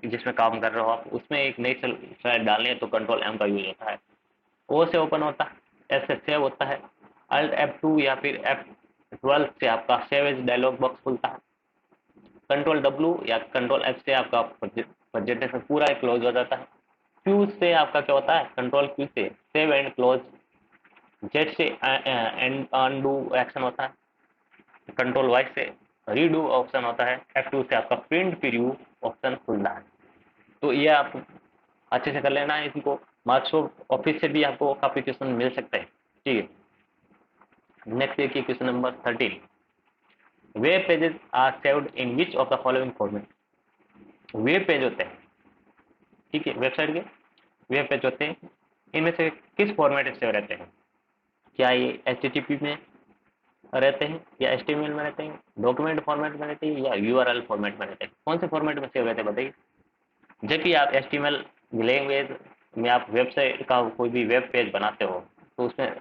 जिसमें काम कर रहे हो आप, उसमें एक नई स्लाइड डालनी है तो कंट्रोल एम का यूज होता है। ओ से ओपन होता है, एस से सेव होता है, अल्ट F2 या फिर F12 से आपका सेव एज डायलॉग बॉक्स खुलता है, कंट्रोल डब्ल्यू या कंट्रोल एफ से आपका प्रेजेंटेशन पूरा क्लोज हो जाता है। क्यू से आपका क्या होता है? कंट्रोल क्यू से सेव एंड क्लोज। जेड से एंड अनडू एक्शन होता है, कंट्रोल वाई से रीडू ऑप्शन होता है, F2 से आपका प्रिंट प्रीव्यू ऑप्शन खुलता है। तो ये आप अच्छे से कर लेना है इनको। माइक्रोसॉफ्ट ऑफिस से भी आपको काफी क्वेश्चन मिल सकते हैं, ठीक है। नेक्स्ट देखिए question number 13, web pages are saved in which of the following format. Web page होते हैं, ठीक है, वेबसाइट के वेब पेज होते हैं, इनमें से किस फॉर्मेट में सेव रहते हैं? क्या ये एचटीटीपी में रहते हैं, या एचटीएमएल में रहते हैं, डॉक्यूमेंट फॉर्मेट में रहते हैं, या यूआरएल फॉर्मेट में रहते हैं? कौन से फॉर्मेट में सेव रहते हैं बताइए। जब भी आप एचटीएमएल लैंग्वेज में आप वेबसाइट का कोई भी वेब पेज बनाते हो तो उसमें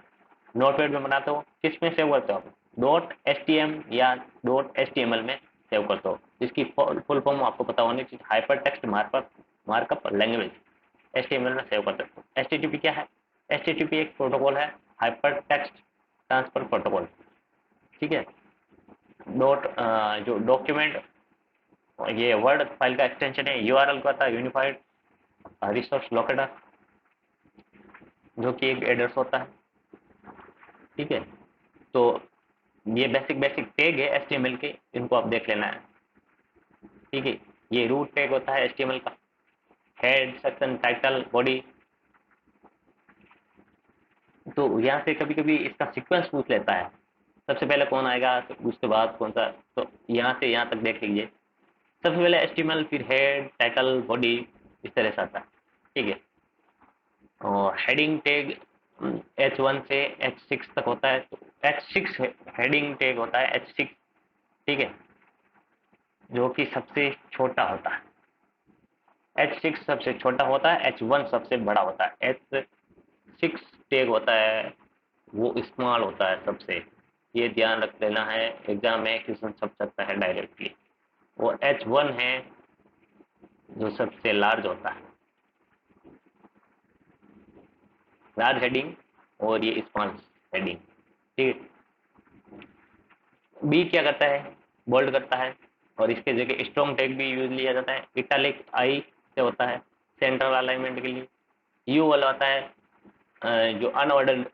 नोटपैड में बनाते हो, किस में सेव करते हो आप? डॉट एच टी एम या dot H T M L में सेव करते हो। इसकी फुल फॉर्म आपको पता होनी चाहिए, hyper text markup language, H T M L में सेव करते हो। एच टी टी पी क्या है? एच टी टी पी एक प्रोटोकॉल है, हाइपर टेक्स्ट ट्रांसफर प्रोटोकॉल, ठीक है। डॉट जो डॉक्यूमेंट, ये वर्ड फाइल का एक्सटेंशन है। यूआरएल का था यूनिफाइड रिसोर्स लोकेटर, जो कि एक एड्रेस होता है, ठीक है। तो ये बेसिक बेसिक टैग है एचटीएमएल के, इनको आप देख लेना है, ठीक है। ये रूट टैग होता है एचटीएमएल का, हेड, सेक्शन, टाइटल, बॉडी। तो यहाँ से कभी कभी इसका सीक्वेंस पूछ लेता है, सबसे पहले कौन आएगा तो उसके बाद कौन सा, तो यहाँ से यहाँ तक देख लीजिए। सबसे पहले एचटीएमएल, फिर हेड, टाइटल, बॉडी, इस तरह से आता है, ठीक है। और हेडिंग टैग H1 से H6 तक होता है, तो H6 हेडिंग टैग होता है, H6, ठीक है, जो कि सबसे छोटा होता है। H6 सबसे छोटा होता है, H1 सबसे बड़ा होता है, H6 टैग होता है वो स्मॉल होता है सबसे। ये ध्यान रख लेना है, एग्जाम में क्वेश्चन छप सकता है डायरेक्टली। वो H1 है जो सबसे लार्ज होता है। लार्ज हेडिंग और ये स्मॉल हेडिंग। ठीक है। बी क्या करता है, बोल्ड करता है, और इसके जगह स्ट्रॉन्ग टैग भी यूज लिया जाता है। इटैलिक आई से होता है सेंट्रल अलाइनमेंट के लिए। यू वाला होता है जो अनऑर्डर्ड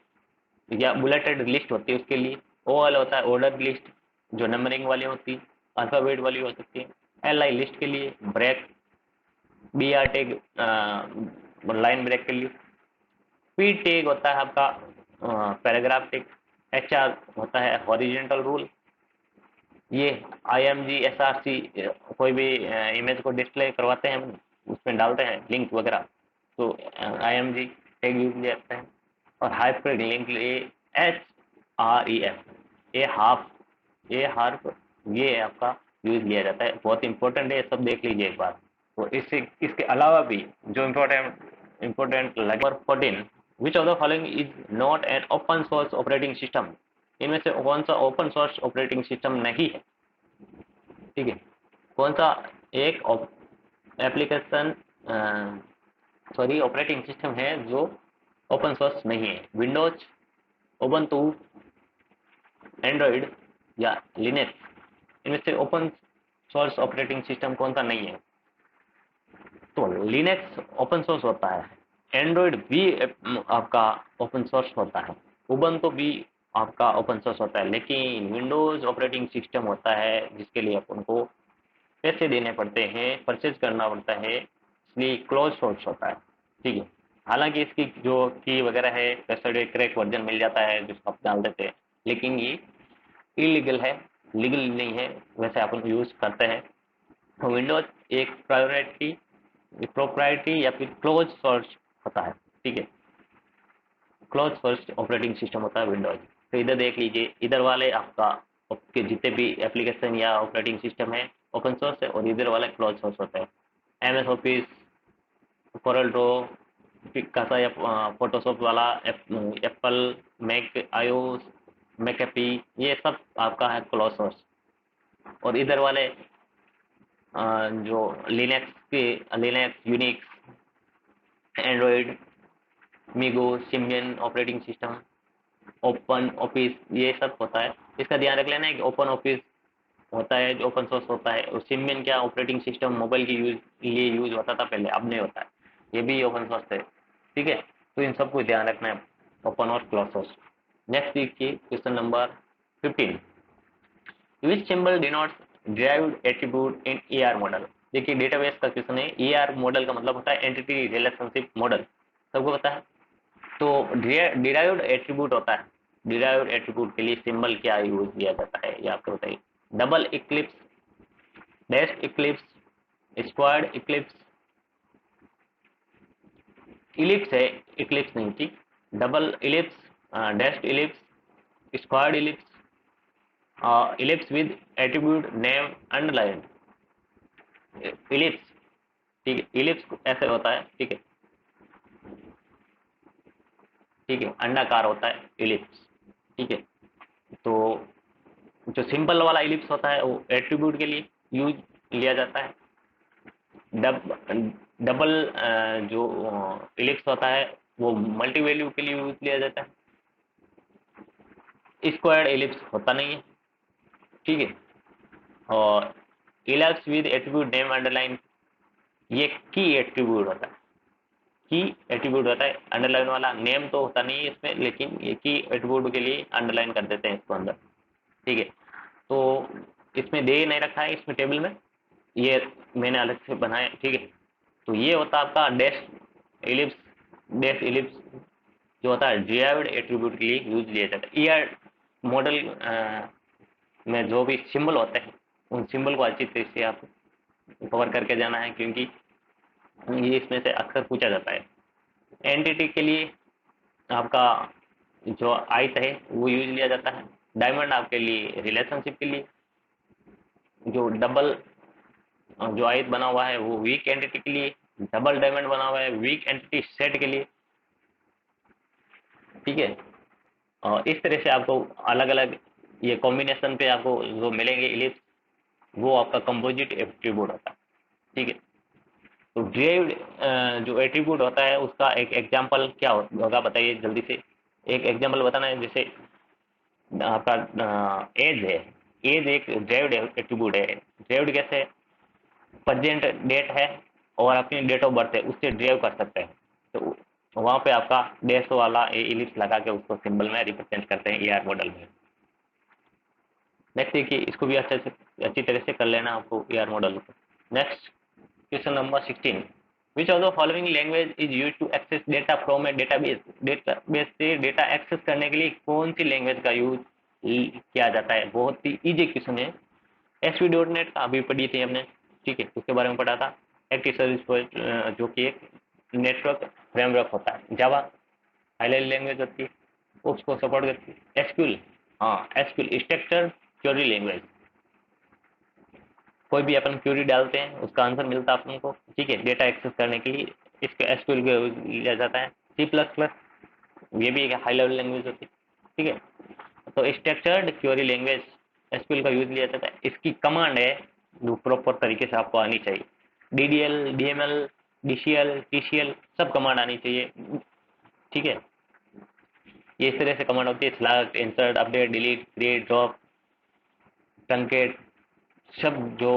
या बुलेटेड लिस्ट होती है उसके लिए। ओ वाला होता है ऑर्डर लिस्ट जो नंबरिंग वाली होती है, अल्फाबेट वाली हो सकती है। एल आई लिस्ट के लिए। Break, B R tag line break के लिए। पी टैग होता है आपका पैराग्राफ टैग। एच आर होता है हॉरिजेंटल रूल। ये I M G S R C कोई भी इमेज को डिस्प्ले करवाते हैं हम, उसमें डालते हैं लिंक वगैरह, तो I M G tag use किया जाता है। और हाइपर लिंक लिए H R E F, a half, a harp, ये आपका यूज लिया जाता है। बहुत इंपॉर्टेंट है, सब देख लीजिए एक बार। तो इससे इसके अलावा भी जो important important number 14, which of the following is not an open source operating system. इनमें से कौन सा ओपन सोर्स ऑपरेटिंग सिस्टम नहीं है। ठीक है। कौन सा एक एप्लीकेशन सॉरी ऑपरेटिंग सिस्टम है जो ओपन सोर्स नहीं है। विंडोज, उबंटू, एंड्रॉइड या लिनक्स, इनमें से ओपन सोर्स ऑपरेटिंग सिस्टम कौन सा नहीं है। तो लिनक्स ओपन सोर्स होता है, एंड्रॉइड भी आपका ओपन सोर्स होता है, उबंटू भी आपका ओपन सोर्स होता है, लेकिन विंडोज ऑपरेटिंग सिस्टम होता है जिसके लिए अपन को पैसे देने पड़ते हैं, परचेज करना पड़ता है, इसलिए क्लोज सोर्स होता है। ठीक है। हालांकि इसकी जो की वगैरह है वेबसाइट में क्रैक वर्जन मिल जाता है जिसको आप डाल देते हैं, लेकिन ये इलीगल है, लीगल नहीं है, वैसे अपन यूज करते हैं। तो विंडोज एक प्रायोरिटी प्रोप्राइटी या फिर क्लोज सोर्स होता है। ठीक है। क्लोज सोर्स ऑपरेटिंग सिस्टम होता है विंडोज। तो इधर देख लीजिए, इधर वाले आपका आपके जितने भी एप्लीकेशन या ऑपरेटिंग सिस्टम है ओपन सोर्स है, और इधर वाला क्लोज सोर्स होता है। M S office, Corel draw, Picasa या फोटोशॉप वाला, एप्पल, मैक आईओएस, मैकेपी, ये सब आपका है क्लोज सोर्स। और इधर वाले जो लिनक्स के, Linux, Unix, Android, MeeGo, Symbian operating system, open office, ये सब होता है। इसका ध्यान रख लेना है कि ओपन ऑफिस होता है जो ओपन सोर्स होता है, और सिम्बियन क्या ऑपरेटिंग सिस्टम मोबाइल के लिए यूज होता था पहले, अब नहीं होता है, ये भी ओपन सोर्स है। ठीक है। तो इन सबको ध्यान रखना है, ओपन और क्लोज सोर्स। नेक्स्ट देखिए क्वेश्चन नंबर 15, विच सिंबल डिनोट्स डिराइव्ड एट्रीब्यूट इन ईआर मॉडल। देखिए डेटाबेस का क्वेश्चन है। ईआर मॉडल का मतलब होता है एंटिटी रिलेशनशिप मॉडल, सबको पता है। तो डिराइव्ड एट्रीब्यूट होता है, डिराइव्ड एट्रीब्यूट के लिए सिंबल क्या यूज किया जाता है ये आपको बताइए। Double Eclipse, dash Eclipse, squared Eclipse, ellipse है, इक्लिप्स नहीं थी। Double ellipse, dash ellipse, squared ellipse, ellipse with attribute name underline, ellipse. ठीक है। इलिप्स ऐसे होता है। ठीक है। ठीक है, अंडाकार होता है इलिप्स। ठीक है। तो जो सिंपल वाला इलिप्स होता है वो एट्रीब्यूट के लिए यूज लिया जाता है। डबल जो इलिप्स होता है वो मल्टी वैल्यू के लिए यूज लिया जाता है। स्क्वायर्ड इलिप्स होता नहीं है। ठीक है। और ellipse with attribute name underline, ये की एट्रीब्यूट होता है, की एट्रीब्यूट होता है। अंडरलाइन वाला नेम तो होता नहीं है इसमें, लेकिन ये की एट्रीब्यूट के लिए अंडरलाइन कर देते हैं इसको अंदर। ठीक है। तो इसमें दे नहीं रखा है इसमें टेबल में, ये मैंने अलग से बनाया। ठीक है। तो ये होता है आपका डैश इलिप्स, डैश इलिप्स जो होता है डिराइव्ड एट्रीब्यूट के लिए यूज लिया जाता है। ईआर मॉडल में जो भी सिंबल होते हैं उन सिंबल को अच्छी तरह से आप कवर करके जाना है, क्योंकि ये इसमें से अक्सर पूछा जाता है। एंटिटी के लिए आपका जो आयत है वो यूज लिया जाता है। डायमंड आपके लिए रिलेशनशिप के लिए। जो डबल जो आयत बना हुआ है वो वीक एंटिटी के लिए। डबल डायमंड बना हुआ है वीक एंटिटी सेट के लिए। ठीक है। और इस तरह से आपको अलग अलग ये कॉम्बिनेशन पे आपको जो मिलेंगे इलिप्स, वो आपका कंपोजिट एट्रीब्यूट होता है। ठीक है। तो डिराइव्ड जो एट्रीब्यूट होता है उसका एक एग्जांपल क्या होगा बताइए जल्दी से। एक एग्जांपल बताना है। जैसे आपका एज है, एज एक डिराइव्ड एट्रीब्यूट है। डिराइव्ड कैसे है? प्रेजेंट डेट है और अपनी डेट ऑफ बर्थ है, उससे ड्राइव कर सकते हैं। तो वहां पे आपका डैश वाला इलिप्स लगा के उसको सिंबल में रिप्रेजेंट करते हैं एआर मॉडल में। नेक्स्ट देखिए, इसको भी अच्छी तरह से कर लेना आपको एआर मॉडल को। Next question number 16, which of the following language is use to access data from a database. Database से डेटा एक्सेस करने के लिए कौन सी लैंग्वेज का यूज किया जाता है? बहुत ही इजी क्वेश्चन है। ASP.NET का अभी पढ़ी थी हमने, ठीक है, उसके बारे में पढ़ा था। एक्टिव सर्विस जो कि एक नेटवर्क फ्रेमवर्क होता है। जावा हाई लेवल लैंग्वेज होती है, उसको सपोर्ट करती है। एसक्यूएल, हाँ एसक्यूएल स्ट्रक्चर क्वेरी लैंग्वेज। कोई भी अपन क्वेरी डालते हैं उसका आंसर मिलता है अपन को, ठीक है, डेटा एक्सेस करने के लिए इसके एसक्यूएल का लिया जाता है। C++ ये भी एक हाई लेवल लैंग्वेज होती है, ठीक है। तो स्ट्रक्चर्ड क्वेरी लैंग्वेज एसक्यूएल का यूज लिया जाता है। इसकी कमांड है जो प्रॉपर तरीके से आपको आनी चाहिए। DDL, DML, DCL, TCL सब कमांड आनी चाहिए, ठीक है। ये इस तरह से कमांड होती है, select, insert, update, delete, create, drop, truncate, सब जो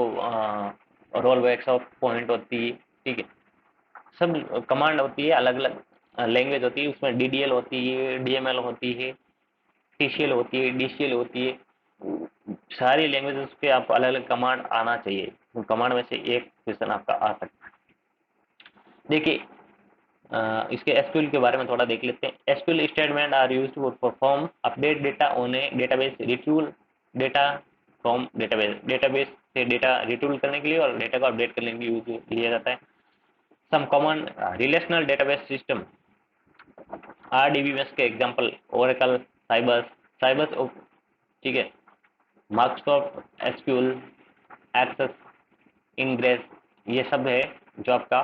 रोल बैक्स ऑफ पॉइंट होती है, ठीक है, सब कमांड होती है। अलग अलग लैंग्वेज होती है, उसमें DDL होती है, DML होती है, TCL होती है, DCL होती है। सारी लैंग्वेजेस पे आपको अलग अलग कमांड आना चाहिए। तो कमांड में से एक क्वेश्चन आपका आ सकता है। देखिए इसके एसक्यूएल के बारे में थोड़ा देख लेते हैं। SQL statement are used to perform update data on a database, retrieve data from database. Database से डेटा रिट्रीव करने के लिए और डेटा को अपडेट करने के लिए यूज लिया जाता है। Some common relational database system RDBMS के एग्जांपल ओरेकल, साइबस, साइबस, ठीक है, माइक्रोसॉफ्ट एसक्यूएल, एक्सेस, इंग्रेस, ये सब है जो आपका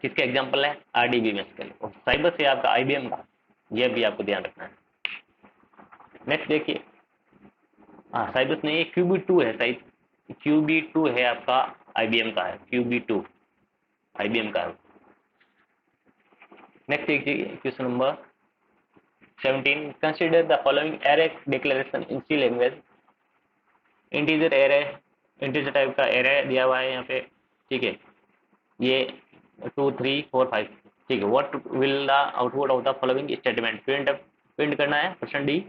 किसके एग्जांपल है? RDBMS के लिए। और साइबर से आपका IBM का, यह भी आपको ध्यान रखना है। नेक्स्ट देखिए, हाँ साइबस नहीं, ये QB2 है शायद, QB2 है आपका, IBM का है, QB2 IBM का है। नेक्स्ट देखिए question number 17, consider the following array declaration in C language. Integer array, integer type का एरे दिया हुआ है यहाँ पे, ठीक है, ये 2 3 4 5, ठीक है। What will the output of the following statement. Print करना है %d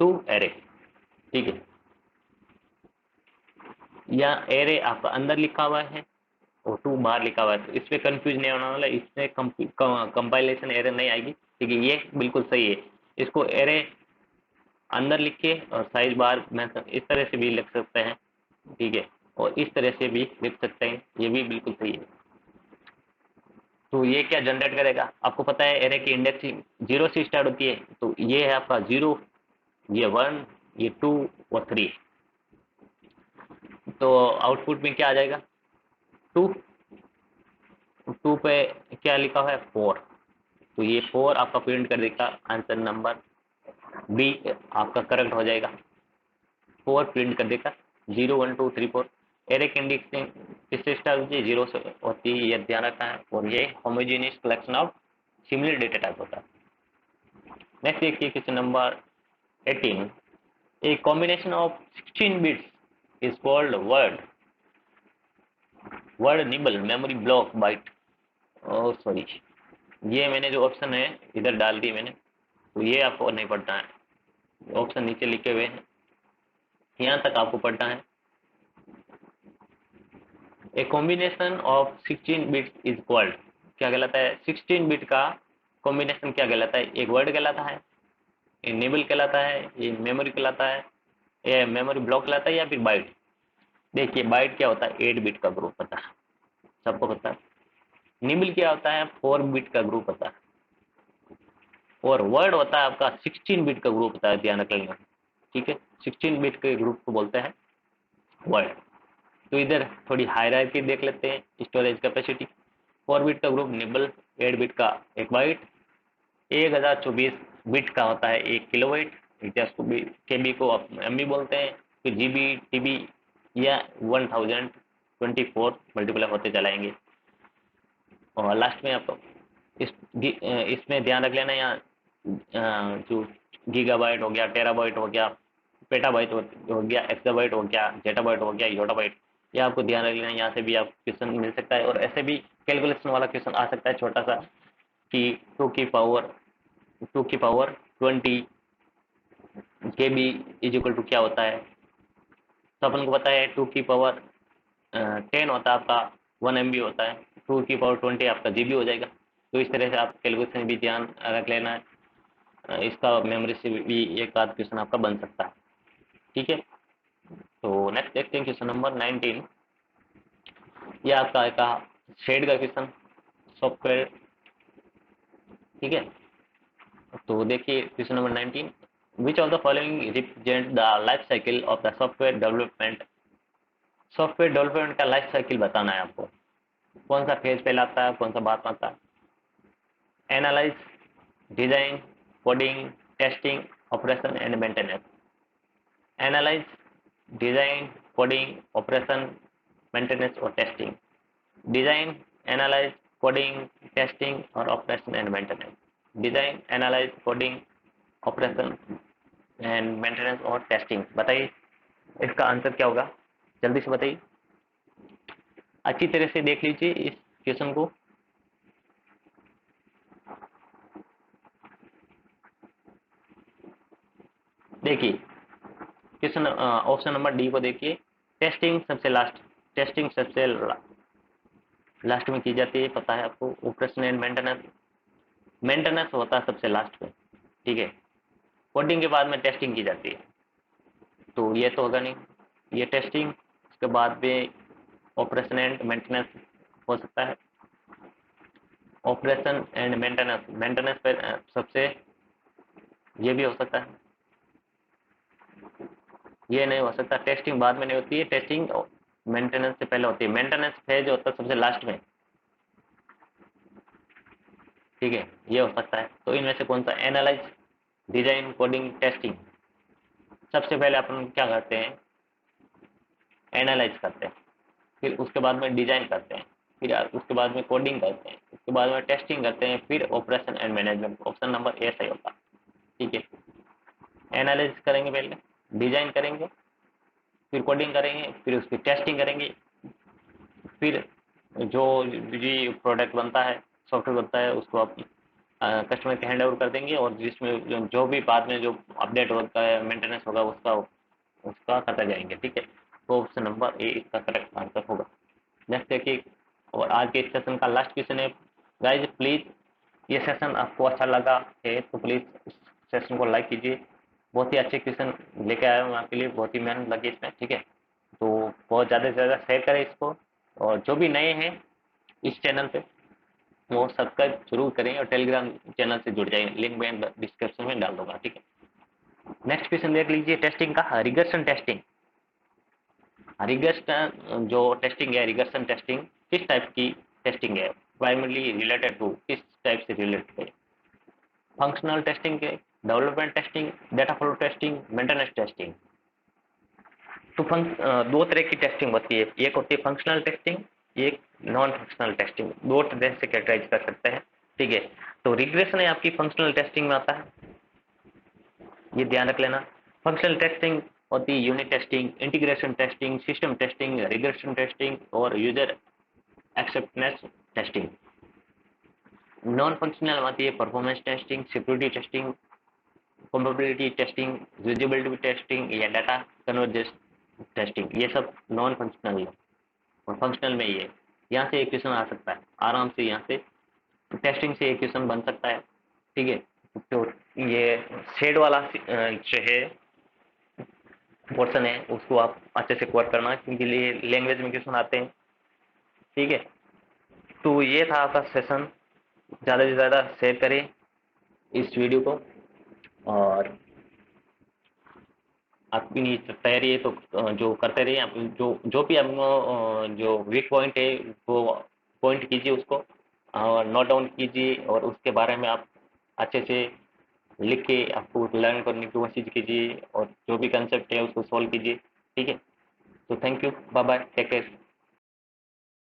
टू एरे, ठीक है। या एरे आपका अंदर लिखा हुआ है और टू बाहर लिखा हुआ है, तो इसमें कंफ्यूज नहीं होना वाला, इसमें कंपाइलेशन एरर नहीं आएगी, ठीक है, ये बिल्कुल सही है। इसको एरे अंदर लिख के और साइज बार में इस तरह से भी लिख सकते हैं, ठीक है, और इस तरह से भी लिख सकते हैं, ये भी बिल्कुल सही है। तो ये क्या जनरेट करेगा? आपको पता है एरे की इंडेक्सिंग 0 से स्टार्ट होती है, तो ये है आपका 0, ये 1, ये 2 और 3। तो आउटपुट में क्या आ जाएगा? 2, 2 पे क्या लिखा हुआ है? 4, तो ये 4 आपका प्रिंट कर देगा। आंसर नंबर बी आपका करेक्ट हो जाएगा, 4 प्रिंट कर देगा। 0 1 2 3 4 एरे की इंडेक्सिंग किससे स्टार्ट होती है? 0 से होती है, ये ध्यान रखना है। और ये homogeneous collection of similar data type होता है। नेक्स्ट देखिए question number 18, a combination of 16 bits is called word. Word nibble, memory block, byte, और सॉरी, ये मैंने जो ऑप्शन है इधर डाल दिए मैंने, तो ये आपको नहीं पढ़ना है। ऑप्शन नीचे लिखे हुए हैं, यहाँ तक आपको पढ़ना है। ए combination of 16 bits is called, क्या कहलाता है? 16 बिट का कॉम्बिनेशन क्या कहलाता है? एक वर्ड कहलाता है, ये निबल कहलाता है, ये मेमोरी कहलाता है, ये मेमोरी ब्लॉक कहलाता है, या फिर बाइट। देखिए बाइट क्या होता है? 8 बिट का ग्रुप होता है, सबको पता है। निबल क्या होता है? 4 बिट का ग्रुप होता है। और वर्ड होता है आपका 16 बिट का ग्रुप होता है, ध्यान रख लेना, ठीक है। 16 बिट के ग्रुप को बोलते हैं वर्ड। तो इधर थोड़ी हायरार्की देख लेते हैं। स्टोरेज कैपेसिटी, 4 बिट का ग्रुप निबल, 8 बिट का एक बाइट, 1024 बिट का होता है 1 किलोबाइट, केबी को आप MB बोलते हैं, फिर GB, TB या 1000 24 मल्टीप्लाई होते चलाएंगे। और लास्ट में आप इसमें ध्यान रख लेना, यहाँ जो गीगाबाइट हो गया, टेराबाइट हो गया, पेटाबाइट हो गया, एक्साबाइट हो गया, जेटाबाइट हो गया, योटाबाइट, ये आपको ध्यान रख लेना। यहाँ से भी आप क्वेश्चन मिल सकता है, और ऐसे भी कैलकुलेशन वाला क्वेश्चन आ सकता है छोटा सा, कि 2 की पावर 20 के बी इज इक्वल टू क्या होता है। तो अपन को पता है 2 की पावर 10 होता है आपका 1 MB होता है, 2 की पावर 20 आपका GB हो जाएगा। तो इस तरह से आप कैलकुलेशन भी ध्यान रख लेना है, इसका मेमोरी से भी एक आध क्वेश्चन आपका बन सकता है। ठीक है, तो नेक्स्ट देखते हैं क्वेश्चन नंबर 19। ये आपका आएगा शेड का क्वेश्चन, सॉफ्टवेयर। ठीक है, तो देखिए question number 19, which of the following represent the life cycle of the software development. Software development का लाइफ साइकिल बताना है आपको, कौन सा फेज पहले आता है, कौन सा बाद में आता है। Analyse, design, coding, testing, operation and maintenance. Analyse, design, coding, operation, maintenance और testing. Design, analyse, coding, testing और operation and maintenance. Design, analyse, coding, operation and maintenance और टेस्टिंग। बताइए इसका आंसर क्या होगा, जल्दी से बताइए, अच्छी तरह से देख लीजिए इस क्वेश्चन को। देखिए क्वेश्चन ऑप्शन नंबर डी को देखिए, टेस्टिंग सबसे लास्ट, टेस्टिंग सबसे लास्ट में की जाती है, पता है आपको। ऑपरेशन एंड मेंटेनेंस, मेंटेनेंस होता है सबसे लास्ट में। ठीक है, कोडिंग के बाद में टेस्टिंग की जाती है, तो ये तो होगा नहीं, ये टेस्टिंग, उसके बाद में ऑपरेशन एंड मेंटेनेंस हो सकता है। ऑपरेशन एंड मेंटेनेंस, मेंटेनेंस पे सबसे, ये भी हो सकता है, ये नहीं हो सकता। टेस्टिंग बाद में नहीं होती है, टेस्टिंग मेंटेनेंस से पहले होती है। मेंटेनेंस फेज होता है सबसे लास्ट में। ठीक है, ये हो सकता है। तो इनमें से कौन सा, एनालाइज, डिजाइन, कोडिंग, टेस्टिंग। सबसे पहले अपन क्या करते हैं, एनालाइज करते हैं, फिर उसके बाद में डिजाइन करते हैं, फिर उसके बाद में कोडिंग करते हैं, उसके बाद में टेस्टिंग करते हैं, फिर operation and management. Option number A सही होगा। ठीक है, एनालिसिस करेंगे पहले, डिजाइन करेंगे, फिर कोडिंग करेंगे, फिर उसकी टेस्टिंग करेंगे, फिर जो भी प्रोडक्ट बनता है, सॉफ्टवेयर बनता है, उसको आप कस्टमर के हैंड ओवर कर देंगे, और जिसमें जो भी बाद में जो अपडेट होता है, मेंटेनेंस होगा, उसका उसका करते जाएंगे। ठीक है, तो ऑप्शन नंबर ए इसका करेक्ट आंसर होगा। नेक्स्ट देखिए, और आज के इस सेशन का लास्ट क्वेश्चन है। गाइज प्लीज, ये सेशन आपको अच्छा लगा है तो प्लीज इस सेशन को लाइक कीजिए। बहुत ही अच्छे क्वेश्चन लेके आया हूँ आपके लिए, बहुत ही मेहनत लगी इसमें। ठीक है, तो बहुत ज़्यादा से ज़्यादा शेयर करें इसको, और जो भी नए हैं इस चैनल पे वो सब्सक्राइब जरूर करें, और टेलीग्राम चैनल से जुड़ जाएंगे, लिंक मैं डिस्क्रिप्शन में डाल दूंगा। ठीक है, नेक्स्ट क्वेश्चन देख लीजिए, टेस्टिंग का, रिगर्सन टेस्टिंग। रिगर्सन जो टेस्टिंग है, रिगर्सन टेस्टिंग किस टाइप की टेस्टिंग है, प्राइमरली रिलेटेड टू, किस टाइप से रिलेटेड है। फंक्शनल टेस्टिंग के, development testing, data flow testing, maintenance testing. तो दो तरह की टेस्टिंग होती है, एक होती है फंक्शनल टेस्टिंग, एक नॉन फंक्शनल टेस्टिंग। दो तरह से कैटेगराइज कर सकते हैं। ठीक है, तो रिग्रेशन है आपकी फंक्शनल टेस्टिंग में आता है, ये ध्यान रख लेना। फंक्शनल टेस्टिंग होती है unit testing, integration testing, system testing, regression testing और user acceptance testing. Non functional आती है performance testing, security testing, compatibility testing, usability testing या डाटा कन्वर्जेंस टेस्टिंग। ये सब नॉन फंक्शनल है, और फंक्शनल में ये, यहाँ से एक क्वेश्चन आ सकता है आराम से, यहाँ से टेस्टिंग से एक क्वेश्चन बन सकता है। ठीक है, तो ये शेड वाला जो है पोर्शन है, उसको आप अच्छे से कवर करना, क्योंकि ये लैंग्वेज में क्वेश्चन आते हैं। ठीक है, तो ये था आपका सेशन, ज़्यादा से ज़्यादा शेयर करें इस वीडियो को, और आपकी तैयारी है तो जो करते रहिए आप, जो जो भी आपको जो वीक पॉइंट है वो पॉइंट कीजिए उसको, और नोट डाउन कीजिए, और उसके बारे में आप अच्छे से लिख के आपको लर्न करने की कोशिश कीजिए, और जो भी कंसेप्ट है उसको सॉल्व कीजिए। ठीक है, तो thank you, bye bye, take care.